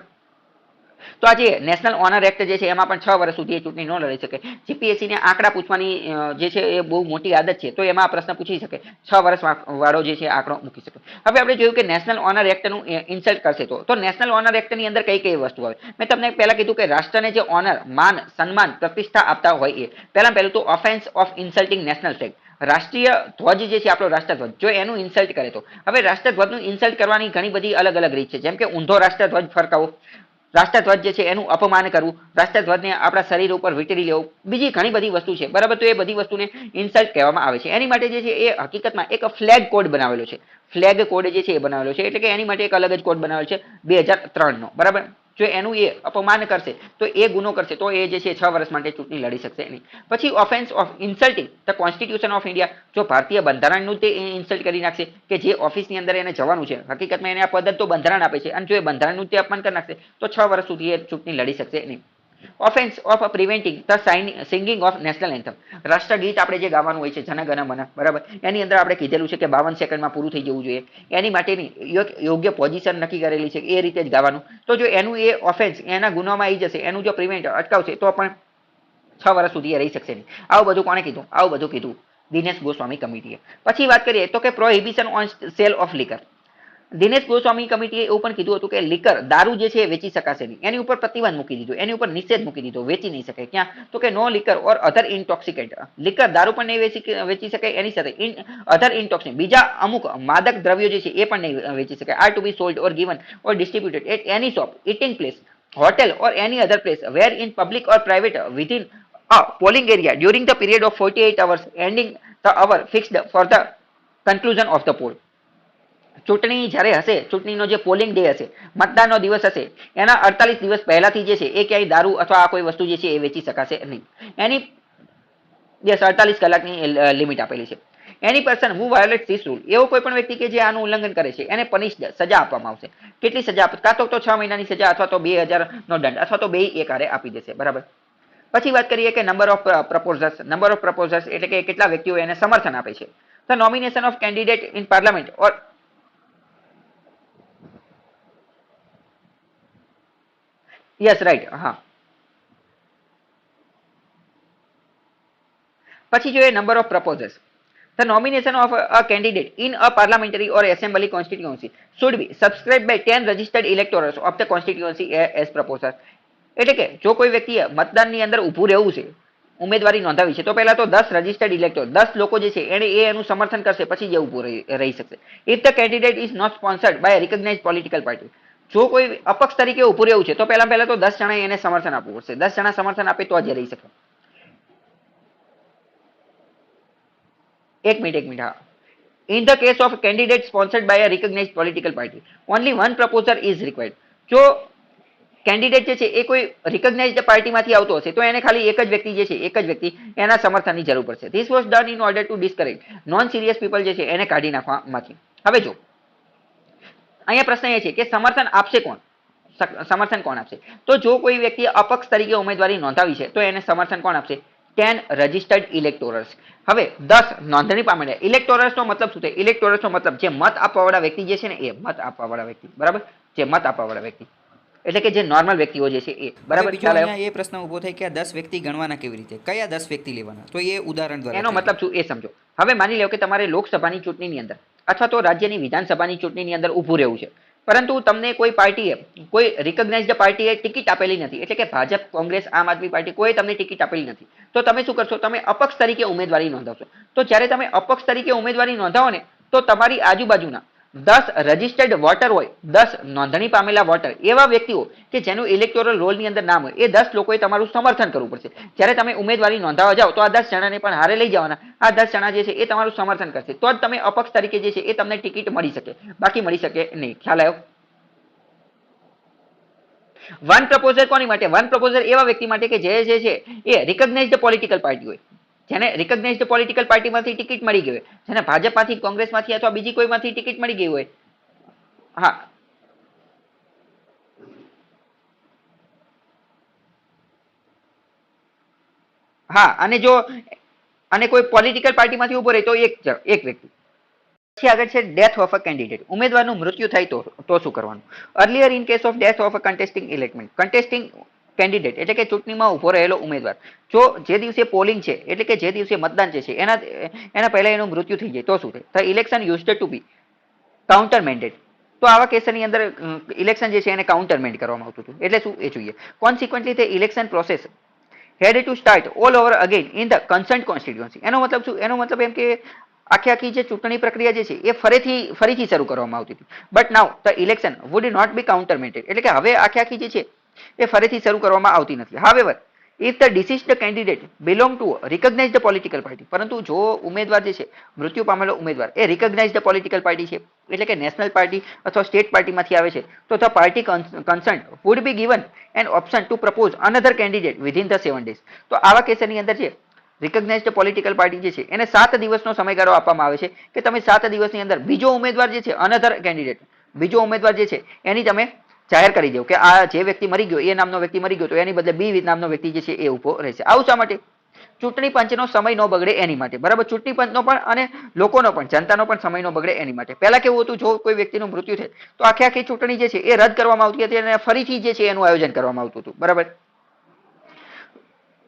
તો આજે નેશનલ ઓનર એક્ટ જે છે એમાં પણ 6 વર્ષ સુધી એ ચૂંટણી ન લડી શકે. જીપીએસસી ને આંકડા પૂછવાની જે છે એ બહુ મોટી આદત છે, તો એમાં આ પ્રશ્ન પૂછી શકે, 6 વર્ષ વાળો જે છે આંકડો મૂકી શકે. હવે આપણે જોયું કે નેશનલ ઓનર એક્ટનું ઇન્સલ્ટ કરશે તો નેશનલ ઓનર એક્ટની અંદર કઈ કઈ વસ્તુ આવે? મેં તમને પહેલા કીધું કે રાષ્ટ્રને જે ઓનર, માન, સન્માન, પ્રતિષ્ઠા આપતા હોય એ. પહેલું તો offence of insulting national flag. રાષ્ટ્રીય ધ્વજ જે છે આપણો રાષ્ટ્રધ્વજ, જો એનું ઇન્સલ્ટ કરે તો. હવે રાષ્ટ્રધ્વજનું ઇન્સલ્ટ કરવાની ઘણી બધી અલગ અલગ રીત છે, જેમ કે ઊંધો રાષ્ટ્રધ્વજ ફરકાવો, રાષ્ટ્રધ્વજ જે છે એનું અપમાન કરવું, રાષ્ટ્રધ્વજને આપણા શરીર ઉપર વીંટળી લેવું, બીજી ઘણી બધી વસ્તુ છે, બરાબર? તો એ બધી વસ્તુને ઇન્સલ્ટ કહેવામાં આવે છે. એની માટે જે છે એ હકીકતમાં એક ફ્લેગ કોડ બનાવેલો છે, ફ્લેગ કોડ જે છે એ બનાવેલો છે, એટલે કે એની માટે એક અલગ જ કોડ બનાવેલો છે 2003 નો, બરાબર? જો એનું એ અપમાન કરશે, તો એ ગુનો કરશે, તો એ જે છે 6 વર્ષ માટે ચૂંટણી લડી શકશે નહીં. પછી offence of insulting the constitution of India. જો ભારતીય બંધારણનું તે ઇન્સલ્ટ કરી નાખશે કે જે ઓફિસની અંદર એને જવાનું છે, હકીકતમાં એને આ પદ તો બંધારણ આપે છે, અને જો એ બંધારણનું તે અપમાન કરી નાખશે તો 6 વર્ષ સુધી એ ચૂંટણી લડી શકશે નહીં. Offence of preventing the singing of national anthem. રાષ્ટ્રગીત આપણે જે ગાવાનું હોય છે જન ગણ મન, બરાબર? એની અંદર આપણે કીધેલું છે કે 52 સેકન્ડમાં પૂરું થઈ જવું જોઈએ, એની માટેની યોગ્ય પોઝિશન નક્કી કરેલી છે, એ રીતે જ ગાવાનું. તો જો એનું એ ઓફેન્સ એના ગુનામાં આવી જશે, એનું જો પ્રિવેન્ટ અટકાવશે, તો પણ 6 વર્ષ સુધી એ રહી શકશે નહીં. આવું બધું કોણે કીધું? આવું બધું કીધું દિનેશ ગોસ્વામી કમિટીએ. પછી વાત કરીએ તો કે prohibition on sale of liquor. Dinesh Goswami કમિટીએ એવું પણ કીધું હતું કે લીકર દારૂ જે છે એ વેચી શકાશે નહીં, એની ઉપર પ્રતિબંધ મૂકી દીધો, એની ઉપર નિષેધ મૂકી દીધો, વેચી નહીં શકે. ક્યાં? તો કે નો લીકર ઓર અધર ઇન્ટોક્સિકેન્ટ. લીકર દારૂ પણ નહીં વેચી શકે, એની સાથે અધર ઇન્ટોક્સિકેન્ટ બીજા અમુક માદક દ્રવ્યો જે છે એ પણ નહીં વેચી શકે. Are to be sold or given or distributed at any shop, eating place, hotel or any other place where in public or private within a polling area during the period of 48 hours ending the hour fixed for the conclusion of the poll. ચૂંટણી જ્યારે હશે, ચૂંટણીનો જે polling day હશે, મતદાનનો દિવસ હશે, એના 48 દિવસ પહેલાથી જે છે એ ક્યાંય દારૂ અથવા આ કોઈ વસ્તુ જે છે એ વેચી શકાશે નહીં. એની 48 કલાકની લિમિટ આપેલી છે. Any person who violate this rule, એવો કોઈ પણ વ્યક્તિ કે જે આનું ઉલ્લંઘન કરે છે એને પનિશ્ડ, સજા આપવામાં આવશે. કેટલી સજા આપે? કાં તો 6 મહિનાની સજા અથવા તો 2000 નો દંડ અથવા તો બે એકારે આપી દેશે. બરાબર. પછી વાત કરીએ કે number of proposers. Number of proposers એટલે કે કેટલા વ્યક્તિઓ એને સમર્થન આપે છે. The nomination of candidate in parliament or yes right. હા, પછી જોઈએ number of proposers. The nomination of a candidate in a parliamentary or assembly constituency should be subscribed by 10 registered electors of the constituency as proposal. એટલે કે જો કોઈ વ્યક્તિએ મતદાનની અંદર ઊભું રહેવું છે, ઉમેદવારી નોંધાવી છે, તો પહેલા તો 10 રજિસ્ટર્ડ ઇલેક્ટર, 10 લોકો જે છે એને એનું સમર્થન કરશે, પછી જે ઊભું રહી શકશે. If the candidate is not sponsored by a recognized political party, જો કોઈ અપક્ષ તરીકે ઊભું રહેવું છે તો પહેલા તો 10 જણા એને સમર્થન આપવું પડશે. 10 જણા સમર્થન આપે તો જ રહી શકે. એક મિનિટ. હા. In the case of a candidate sponsored by a recognized political party, only one proposer is required. જો કેન્ડિડેટ જે છે એ કોઈ રિકોગ્નાઇઝ્ડ પાર્ટીમાંથી આવતો હશે તો એને ખાલી એક જ વ્યક્તિ જે છે, એક જ વ્યક્તિ એના સમર્થનની જરૂર પડશે. This was done in order to discourage non serious people જે છે એને કાઢી નાખવામાંથી. હવે જો અહીંયા પ્રશ્ન એ છે કે સમર્થન આપશે કોણ? સમર્થન કોણ આપશે? તો જો કોઈ વ્યક્તિ અપક્ષ તરીકે ઉમેદવારી નોંધાવી છે તો એને સમર્થન કોણ આપશે? 10 રજિસ્ટર્ડ ઇલેક્ટોરર્સ. હવે 10 નોંધણી પામેલા ઇલેક્ટોરર્સ નો મતલબ શું થાય? ઇલેક્ટોરર્સ નો મતલબ જે મત આપવાવાળા વ્યક્તિ જે છે ને એ મત આપવાવાળા વ્યક્તિ. બરાબર. જે મત આપવાવાળા વ્યક્તિ એટલે કે જે નોર્મલ વ્યક્તિઓ જે છે એ. બરાબર. એ પ્રશ્ન ઉભો થાય કે આ 10 વ્યક્તિ ગણવાના કેવી રીતે? કયા 10 વ્યક્તિ લેવાના? તો એ ઉદાહરણ દ્વારા એનો મતલબ શું એ સમજો. હવે માની લો કે તમારે લોકસભાની ચૂંટણીની અંદર અથવા તો રાજ્યની વિધાનસભાની ચૂંટણીની અંદર ઊભું રહેવું છે, પરંતુ તમને કોઈ પાર્ટીએ, કોઈ રિકોગ્નાઇઝ્ડ પાર્ટીએ ટિકિટ આપેલી નથી, એટલે કે ભાજપ, કોંગ્રેસ, આમ આદમી પાર્ટી કોઈ તમને ટિકિટ આપેલી નથી, તો તમે શું કરશો? તમે અપક્ષ તરીકે ઉમેદવારી નોંધાવશો. તો જ્યારે તમે અપક્ષ તરીકે ઉમેદવારી નોંધાવો ને તો તમારી આજુબાજુના 10 રજિસ્ટર્ડ વોટર હોય, 10 નોંધણી પામેલા વોટર, એવા વ્યક્તિઓ કે જેનું ઇલેક્ટોરલ રોલની અંદર નામ હોય, એ 10 લોકોએ તમારું સમર્થન કરવું પડશે. જ્યારે તમે ઉમેદવારી નોંધાવવા જાઓ તો આ 10 જણાને પણ હારે લઈ જવાના. આ 10 જણા જે છે એ તમારું સમર્થન કરશે, તો જ તમે અપક્ષ તરીકે જે છે એ તમને ટિકિટ મળી શકે, બાકી મળી શકે નહીં. ખ્યાલ આવ્યો? વન પ્રપોઝર કોની માટે? વન પ્રપોઝર એવા વ્યક્તિ માટે કે જે છે એ રિકોગ્નાઇઝ્ડ પોલિટિકલ પાર્ટી હોય, જેને રિકોગ્નાઇઝ્ડ પોલિટિકલ પાર્ટીમાંથી ટિકિટ મળી ગઈ હોય, જેને ભાજપમાંથી, કોંગ્રેસમાંથી અથવા બીજી કોઈમાંથી ટિકિટ મળી ગઈ હોય. હા, હા. અને કોઈ પોલિટિકલ પાર્ટીમાંથી ઉભો રહે તો એક વ્યક્તિ. પછી આગળ છે ડેથ ઓફ અ કેન્ડિડેટ. ઉમેદવારનું મૃત્યુ થાય તો શું કરવાનું? Earlier in case of death of a contesting ઇલેક્ટમેન્ટ, કન્ટેસ્ટિંગ કેન્ડિડેટ એટલે કે ચૂંટણીમાં ઉભો રહેલો ઉમેદવાર, જો જે દિવસે પોલિંગ છે એટલે કે જે દિવસે મતદાન છે એના પહેલા એનું મૃત્યુ થઈ જાય તો શું થાય? ધ ઇલેક્શન યુઝડ ટુ બી કાઉન્ટરમેન્ડેડ. તો આવા કેસની અંદર ઇલેક્શન જે છે એને કાઉન્ટરમેન્ટ કરવામાં આવતું હતું. એટલે શું એ જોઈએ. Consequently the election process had to start all over again in the concerned constituency. એનો મતલબ શું? એનો મતલબ એમ કે આખી જે ચૂંટણી પ્રક્રિયા જે છે એ ફરીથી શરૂ કરવામાં આવતી હતી. But now the election would not be countermanded, એટલે કે હવે આખી જે છે એ ફરીથી શરૂ કરવામાં આવતી નથી. However if the deceased candidate belong to recognised political party, પરંતુ જો ઉમેદવાર જે છે, મૃત્યુ પામેલો ઉમેદવાર એ રિકોગ્નાઇઝ્ડ પોલિટિકલ પાર્ટી છે, એટલે કે નેશનલ પાર્ટી અથવા સ્ટેટ પાર્ટીમાંથી આવે છે, તો the party concern would be given an option to propose another candidate within the 7 days. તો આવા કેસની અંદર છે રિકોગ્નાઇઝ્ડ પોલિટિકલ પાર્ટી જે છે એને 7 દિવસનો સમયગાળો આપવામાં આવે છે કે તમે 7 દિવસની અંદર બીજો ઉમેદવાર જે છે, અનધર કેન્ડિડેટ, બીજો ઉમેદવાર જે છે એની તમે જાહેર કરી દો કે આ જે વ્યક્તિ મરી ગયો, એ નામનો વ્યક્તિ મરી ગયો, તો એની બદલે બી નામનો વ્યક્તિ જે છે એ ઉભો રહેશે. આવું શા માટે? ચૂંટણી પંચનો સમય ન બગડે એની માટે. બરાબર. ચૂંટણી પંચનો પણ અને લોકોનો પણ, જનતાનો પણ સમય ન બગડે એની માટે. પહેલા કેવું હતું, જો કોઈ વ્યક્તિનું મૃત્યુ થાય તો આખી ચૂંટણી જે છે એ રદ કરવામાં આવતી હતી અને ફરીથી જે છે એનું આયોજન કરવામાં આવતું હતું. બરાબર.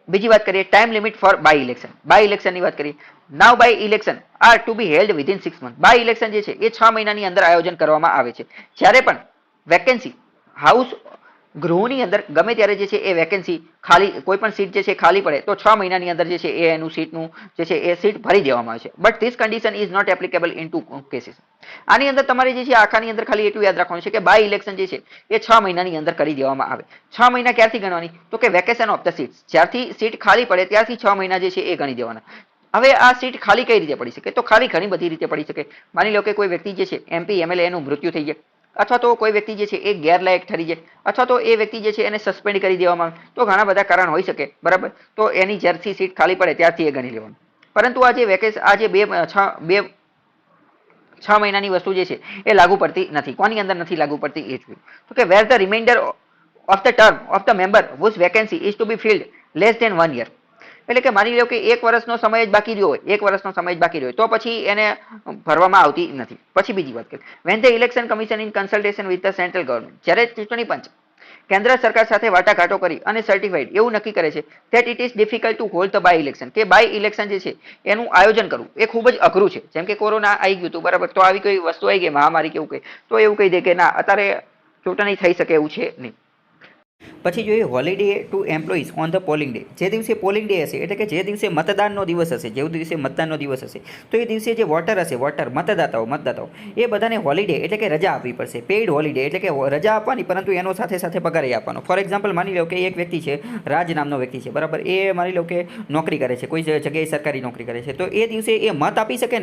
બીજી વાત કરીએ time limit for by election. By ઇલેક્શનની વાત કરીએ. Now by election are to be held within 6 month. By election જે છે એ 6 મહિનાની અંદર આયોજન કરવામાં આવે છે. જ્યારે પણ વેકેન્સી હાઉસ ગૃહની અંદર ગમે ત્યારે જે છે એ વેકેન્સી ખાલી કોઈ પણ સીટ જે છે ખાલી પડે તો 6 મહિનાની અંદર જે છે એ એનું સીટનું જે છે એ સીટ ભરી દેવામાં આવે છે. But this condition is not applicable in two cases. આની અંદર તમારે જે છે આખાની અંદર ખાલી એટલું યાદ રાખવાનું છે કે બાય ઇલેક્શન જે છે એ 6 મહિનાની અંદર કરી દેવામાં આવે. 6 મહિના ક્યારથી ગણવાની? તો કે વેકેશન ઓફ ધ સીટ્સ, જ્યારથી સીટ ખાલી પડે ત્યારથી 6 મહિના જે છે એ ગણી દેવાના. હવે આ સીટ ખાલી કઈ રીતે પડી શકે? તો ખાલી ઘણી બધી રીતે પડી શકે. માની લો કે કોઈ વ્યક્તિ જે છે એમપી એમએલએ એનું મૃત્યુ થઈ જાય, અથવા તો કોઈ વ્યક્તિ જે છે એ ગેરલાયક ઠરી જાય, અથવા તો એ વ્યક્તિ જે છે એને સસ્પેન્ડ કરી દેવામાં આવે. તો ઘણા બધા કારણ હોઈ શકે, બરાબર. તો એની જ્યારથી સીટ ખાલી પડે ત્યારથી એ ગણી લેવાનું. પરંતુ આ જે વેકેશન આ જે છ મહિનાની વસ્તુ જે છે એ લાગુ પડતી નથી. કોની અંદર નથી લાગુ પડતી એ જોયું. તો કે where the remainder of the term of the member whose vacancy is to be filled less than 1 year. એટલે કે માની લો કે 1 વર્ષનો સમય જ બાકી રહ્યો હોય, 1 વર્ષનો સમય જ બાકી રહ્યો તો પછી એને ભરવામાં આવતી નથી. પછી બીજી વાત કરીએ, when the election commission in consultation with the central government, જ્યારે ચૂંટણી પંચ કેન્દ્ર સરકાર સાથે વાટાઘાટો કરી અને સર્ટિફાઈડ એવું નક્કી કરે છે that it is difficult to hold the by election, કે બાય ઇલેક્શન જે છે એનું આયોજન કરવું એ ખૂબ જ અઘરું છે. જેમ કે કોરોના આવી ગયું હતું, બરાબર, તો આવી કોઈ વસ્તુ આવી ગઈ મહામારી કેવું કઈ, તો એવું કહી દે કે ના અત્યારે ચૂંટણી થઈ શકે એવું છે નહીં. પછી જોઈએ holiday to employees on the polling day. જે દિવસે પોલિંગ ડે હશે એટલે કે જે દિવસે મતદાનનો દિવસ હશે, જે દિવસે મતદાનનો દિવસ હશે, તો એ દિવસે જે વોટર હશે, વોટર મતદાતાઓ એ બધાને હોલિડે એટલે કે રજા આપવી પડશે. પેઇડ હોલિડે એટલે કે રજા આપવાની, પરંતુ એનો સાથે સાથે પગાર આપવાનો. ફોર એક્ઝામ્પલ માની લો કે એક વ્યક્તિ છે, રાજ નામનો વ્યક્તિ છે, બરાબર, એ માની લો કે નોકરી કરે છે, કોઈ જગ્યાએ સરકારી નોકરી કરે છે, તો એ દિવસે એ મત આપી શકે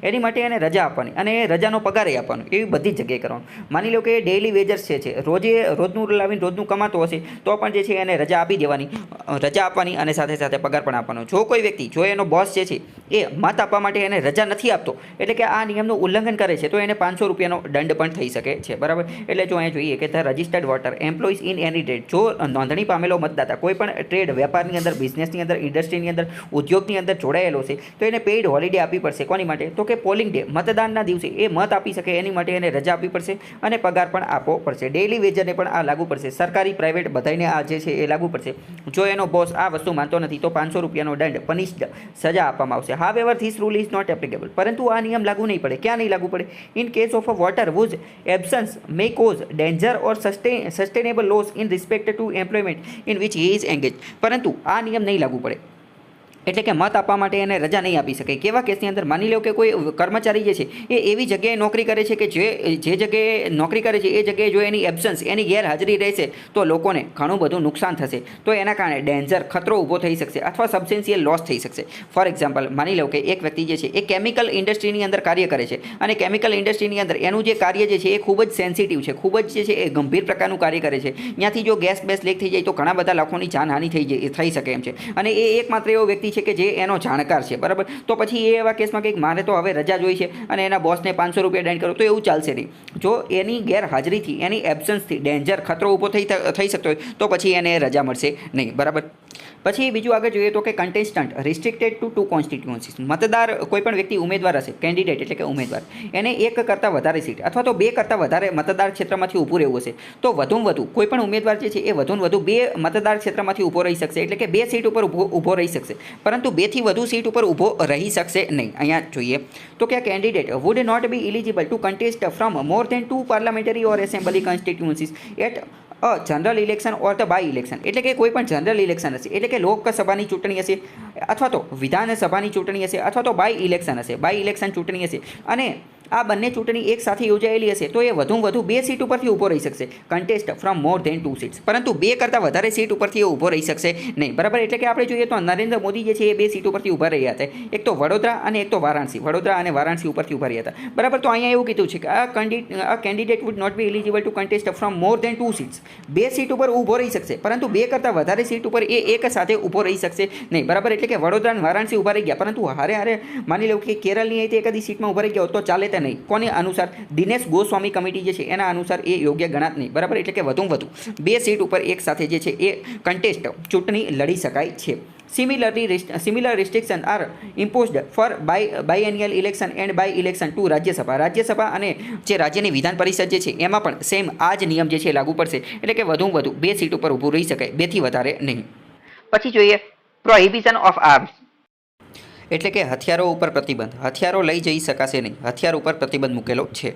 એની માટે એને રજા આપવાની અને એ રજાનો પગાર આપવાનો. એવી બધી જ જગ્યાએ કરવાનું. માની લો કે ડેઇલી વેજર્સ છે, રોજનું લાવીને રોજનું કમાતો હશે તો પણ જે છે એને રજા આપી દેવાની, રજા આપવાની અને સાથે સાથે પગાર પણ આપવાનો. જો કોઈ વ્યક્તિ, જો એનો બોસ જે છે એ મત આપવા માટે એને રજા નથી આપતો, એટલે કે આ નિયમનું ઉલ્લંઘન કરે છે, તો એને 500 રૂપિયાનો દંડ પણ થઈ શકે છે, બરાબર. એટલે જો અહીંયા જોઈએ કે the registered water employees in any trade, જો નોંધણી પામેલો મતદાતા કોઈ પણ ટ્રેડ, વેપારની અંદર, બિઝનેસની અંદર, ઇન્ડસ્ટ્રીની અંદર, ઉદ્યોગની અંદર જોડાયેલો છે, તો એને પેઇડ હોલિડે આપવી પડશે. કોની માટે? તો કે પોલિંગ ડે, મતદાનના દિવસે એ મત આપી શકે એની માટે એને રજા આપવી પડશે અને પગાર પણ આપવો પડશે. ડેઇલી વેજરને પણ આ લાગુ પડશે. સરકારી, પ્રાઇવેટ બધાને આ જે છે એ લાગુ પડશે. જો એનો બોસ આ વસ્તુ માનતો નથી તો 500 રૂપિયાનો દંડ, પનિશ્ડ, સજા આપવામાં આવશે. However this rule is not applicable. પરંતુ આ નિયમ લાગુ નહીં પડે. ક્યાં નહીં લાગુ પડે? In case of a water whose absence may cause danger or sustainable loss in respect to employment in which he is engaged. પરંતુ આ નિયમ નહીં લાગુ પડે. એટલે કે મત આપવા માટે એને રજા નહીં આપી શકે. કેવા કેસની અંદર? માની લો કે કોઈ કર્મચારી જે છે એ એવી જગ્યાએ નોકરી કરે છે કે જે જગ્યાએ નોકરી કરે છે એ જગ્યાએ જો એની એબ્સન્સ, એની ગેરહાજરી રહેશે તો લોકોને ઘણું બધું નુકસાન થશે. તો એના કારણે ડેન્જર, ખતરો ઊભો થઈ શકશે અથવા સબસ્ટેન્શિયલ લોસ થઈ શકશે. ફોર એક્ઝામ્પલ માની લો કે એક વ્યક્તિ જે છે એ કેમિકલ ઇન્ડસ્ટ્રીની અંદર કાર્ય કરે છે અને કેમિકલ ઇન્ડસ્ટ્રીની અંદર એનું જે કાર્ય જે છે એ ખૂબ જ સેન્સિટિવ છે, ખૂબ જ જે છે એ ગંભીર પ્રકારનું કાર્ય કરે છે. ત્યાંથી જો ગેસ લીક થઈ જાય તો ઘણા બધા લાખોની જાનહાનિ થઈ શકે એમ છે. અને એ એકમાત્ર એવો વ્યક્તિ કે જે એનો જાણકાર છે, બરાબર. તો પછી એ એવા કેસમાં કંઈક મારે તો હવે રજા જોઈ છે અને એના બોસને 500 રૂપિયા દંડ કરો તો એવું ચાલશે નહીં. જો એની ગેરહાજરીથી, એની એબ્સન્સથી ડેન્જર, ખતરો ઊભો થઈ શકતો હોય તો પછી એને રજા મળશે નહીં, બરાબર. પછી બીજું આગળ જોઈએ તો કે કન્ટેસ્ટન્ટ રિસ્ટ્રિક્ટેડ ટુ 2 કોન્સ્ટિટ્યુઅન્સીસ. મતદાર, કોઈ પણ વ્યક્તિ ઉમેદવાર હશે, કેન્ડિડેટ એટલે કે ઉમેદવાર, એને 1 કરતાં વધારે સીટ અથવા તો 2 કરતાં વધારે મતદાર ક્ષેત્રમાંથી ઊભું રહેવું હશે તો વધુમાં વધુ કોઈ પણ ઉમેદવાર જે છે એ વધુમાં વધુ 2 મતદાર ક્ષેત્રમાંથી ઊભો રહી શકશે. એટલે કે 2 સીટ ઉપર ઊભો રહી શકશે, પરંતુ 2 થી વધુ સીટ ઉપર ઊભો રહી શકશે નહીં. અહીંયા જોઈએ તો કે આ candidate would not be eligible to contest from more than 2 parliamentary or assembly constituencies at general election or the by election. એટલે કે કોઈ પણ જનરલ ઇલેક્શન હશે, એટલે કે લોકસભાની ચૂંટણી હશે અથવા તો વિધાનસભાની ચૂંટણી હશે અથવા તો બાય ઇલેક્શન હશે, બાય ઇલેક્શન ચૂંટણી હશે, અને આ બંને ચૂંટણી એક સાથે યોજાયેલી હશે તો એ વધુમાં વધુ 2 સીટ ઉપરથી ઊભો રહી શકશે. Contest from more than 2 seats, પરંતુ 2 કરતાં વધારે સીટ ઉપરથી એ ઊભો રહી શકશે નહીં, બરાબર. એટલે કે આપણે જોઈએ તો નરેન્દ્ર મોદી જે છે એ 2 સીટ ઉપરથી ઊભા રહ્યા હતા, એક તો વડોદરા અને એક તો વારાણસી. વડોદરા અને વારાણસી ઉપરથી ઊભા રહ્યા હતા, બરાબર. તો અહીંયા એવું કીધું છે કે આ candidate would not be eligible to contest from more than 2 seats. 2 seat ઉપર ઊભો રહી શકશે, પરંતુ 2 કરતાં વધારે સીટ ઉપર એ એક સાથે ઊભો રહી શકશે નહીં, બરાબર. એટલે કે વડોદરા અને વારાણસી ઊભા રહી ગયા, પરંતુ હારે માની લો કે કેરળની અહીં એકાદી સીટમાં ઊભા રહી ગયા તો ચાલે તે નહીં. કોને અનુસાર? દિનેશ ગોસ્વામી કમિટી જે છે એના અનુસાર એ યોગ્ય ગણાત નહીં, બરાબર. એટલે કે વધુમાં વધુ 2 સીટ ઉપર એક સાથે જે છે એ કન્ટેસ્ટ ચૂંટણી લડી શકાય છે. Similar restrictions are imposed for biennial election and by election to Rajya Sabha અને જે રાજ્યની વિધાન પરિષદ જે છે એમાં પણ સેમ આ જ નિયમ જે છે લાગુ પડશે. એટલે કે વધુમાં વધુ 2 સીટ ઉપર ઊભું રહી શકાય, 2 થી વધારે નહીં. પછી જોઈએ પ્રોહિબિશન ઓફ આર્મ્સ. એટલે કે હથિયારો ઉપર પ્રતિબંધ, હથિયારો લઈ જઈ શકાશે નહીં, હથિયાર ઉપર પ્રતિબંધ મૂકેલો છે.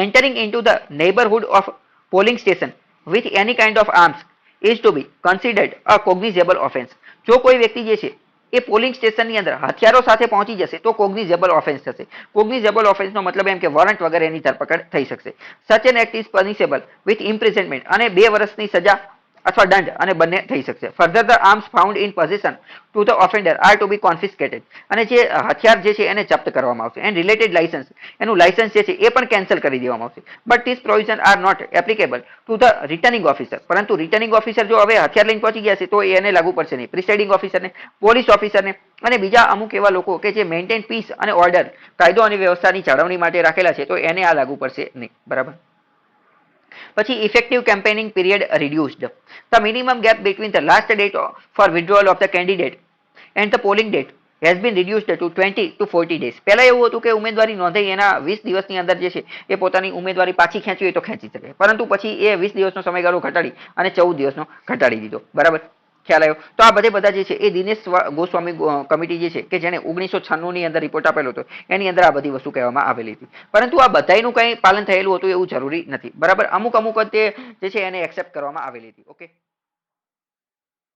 Entering into the neighborhood of polling station with any kind of arms is to be considered a cognizable offense. જો કોઈ વ્યક્તિ જે છે એ પોલિંગ સ્ટેશનની અંદર હથિયારો સાથે પહોંચી જશે તો કોગ્નિઝેબલ ઓફેન્સ થશે. કોગ્નિઝેબલ ઓફેન્સનો મતલબ એમ કે વોરંટ વગર એની ધરપકડ થઈ શકશે. Such an act is punishable with imprisonment, અને 2 વર્ષની સજા અથવા દંડ અને બંને થઈ શકશે. Further the arms found in possession to the offender are to be confiscated, અને જે હથિયાર જે છે એને જપ્ત કરવામાં આવશે. એન્ડ રિલેટેડ લાયસન્સ, એનું લાયસન્સ જે છે એ પણ કેન્સલ કરી દેવામાં આવશે. But this provision are not applicable to the returning officer. પરંતુ રિટર્નિંગ ઓફિસર જો હવે હથિયાર લઈને પહોંચી ગયા છે તો એને લાગુ પડશે નહીં. પ્રિસાઇડિંગ ઓફિસરને, પોલીસ ઓફિસરને અને બીજા અમુક એવા લોકો કે જે મેન્ટેન પીસ અને ઓર્ડર, કાયદો અને વ્યવસ્થાની જાળવણી માટે રાખેલા છે તો એને આ લાગુ પડશે નહીં. બરાબર. પછી effective campaigning period reduced. The minimum gap between the last date for withdrawal of the candidate and the polling date has been reduced to 20 to 40 days. પહેલા એવું હતું કે ઉમેદવારી નોંધાઈ એના 20 દિવસની અંદર જે છે એ પોતાની ઉમેદવારી પાછી ખેંચવી હોય તો ખેંચી શકે, પરંતુ પછી એ 20 દિવસનો સમયગાળો ઘટાડી અને 14 દિવસનો ઘટાડી દીધો. બરાબર, ખ્યાલ આવ્યો? તો આ બધા જે છે એ દિનેશ ગોસ્વામી કમિટી જે છે કે જેને 1996 ની અંદર રિપોર્ટ આપેલો હતો એની અંદર આ બધી વસ્તુ કહેવામાં આવેલી હતી. પરંતુ આ બધાયનું કંઈ પાલન થયેલું હતું એવું જરૂરી નથી. બરાબર, અમુક તે જે છે એને એક્સેપ્ટ કરવામાં આવેલી હતી. ઓકે.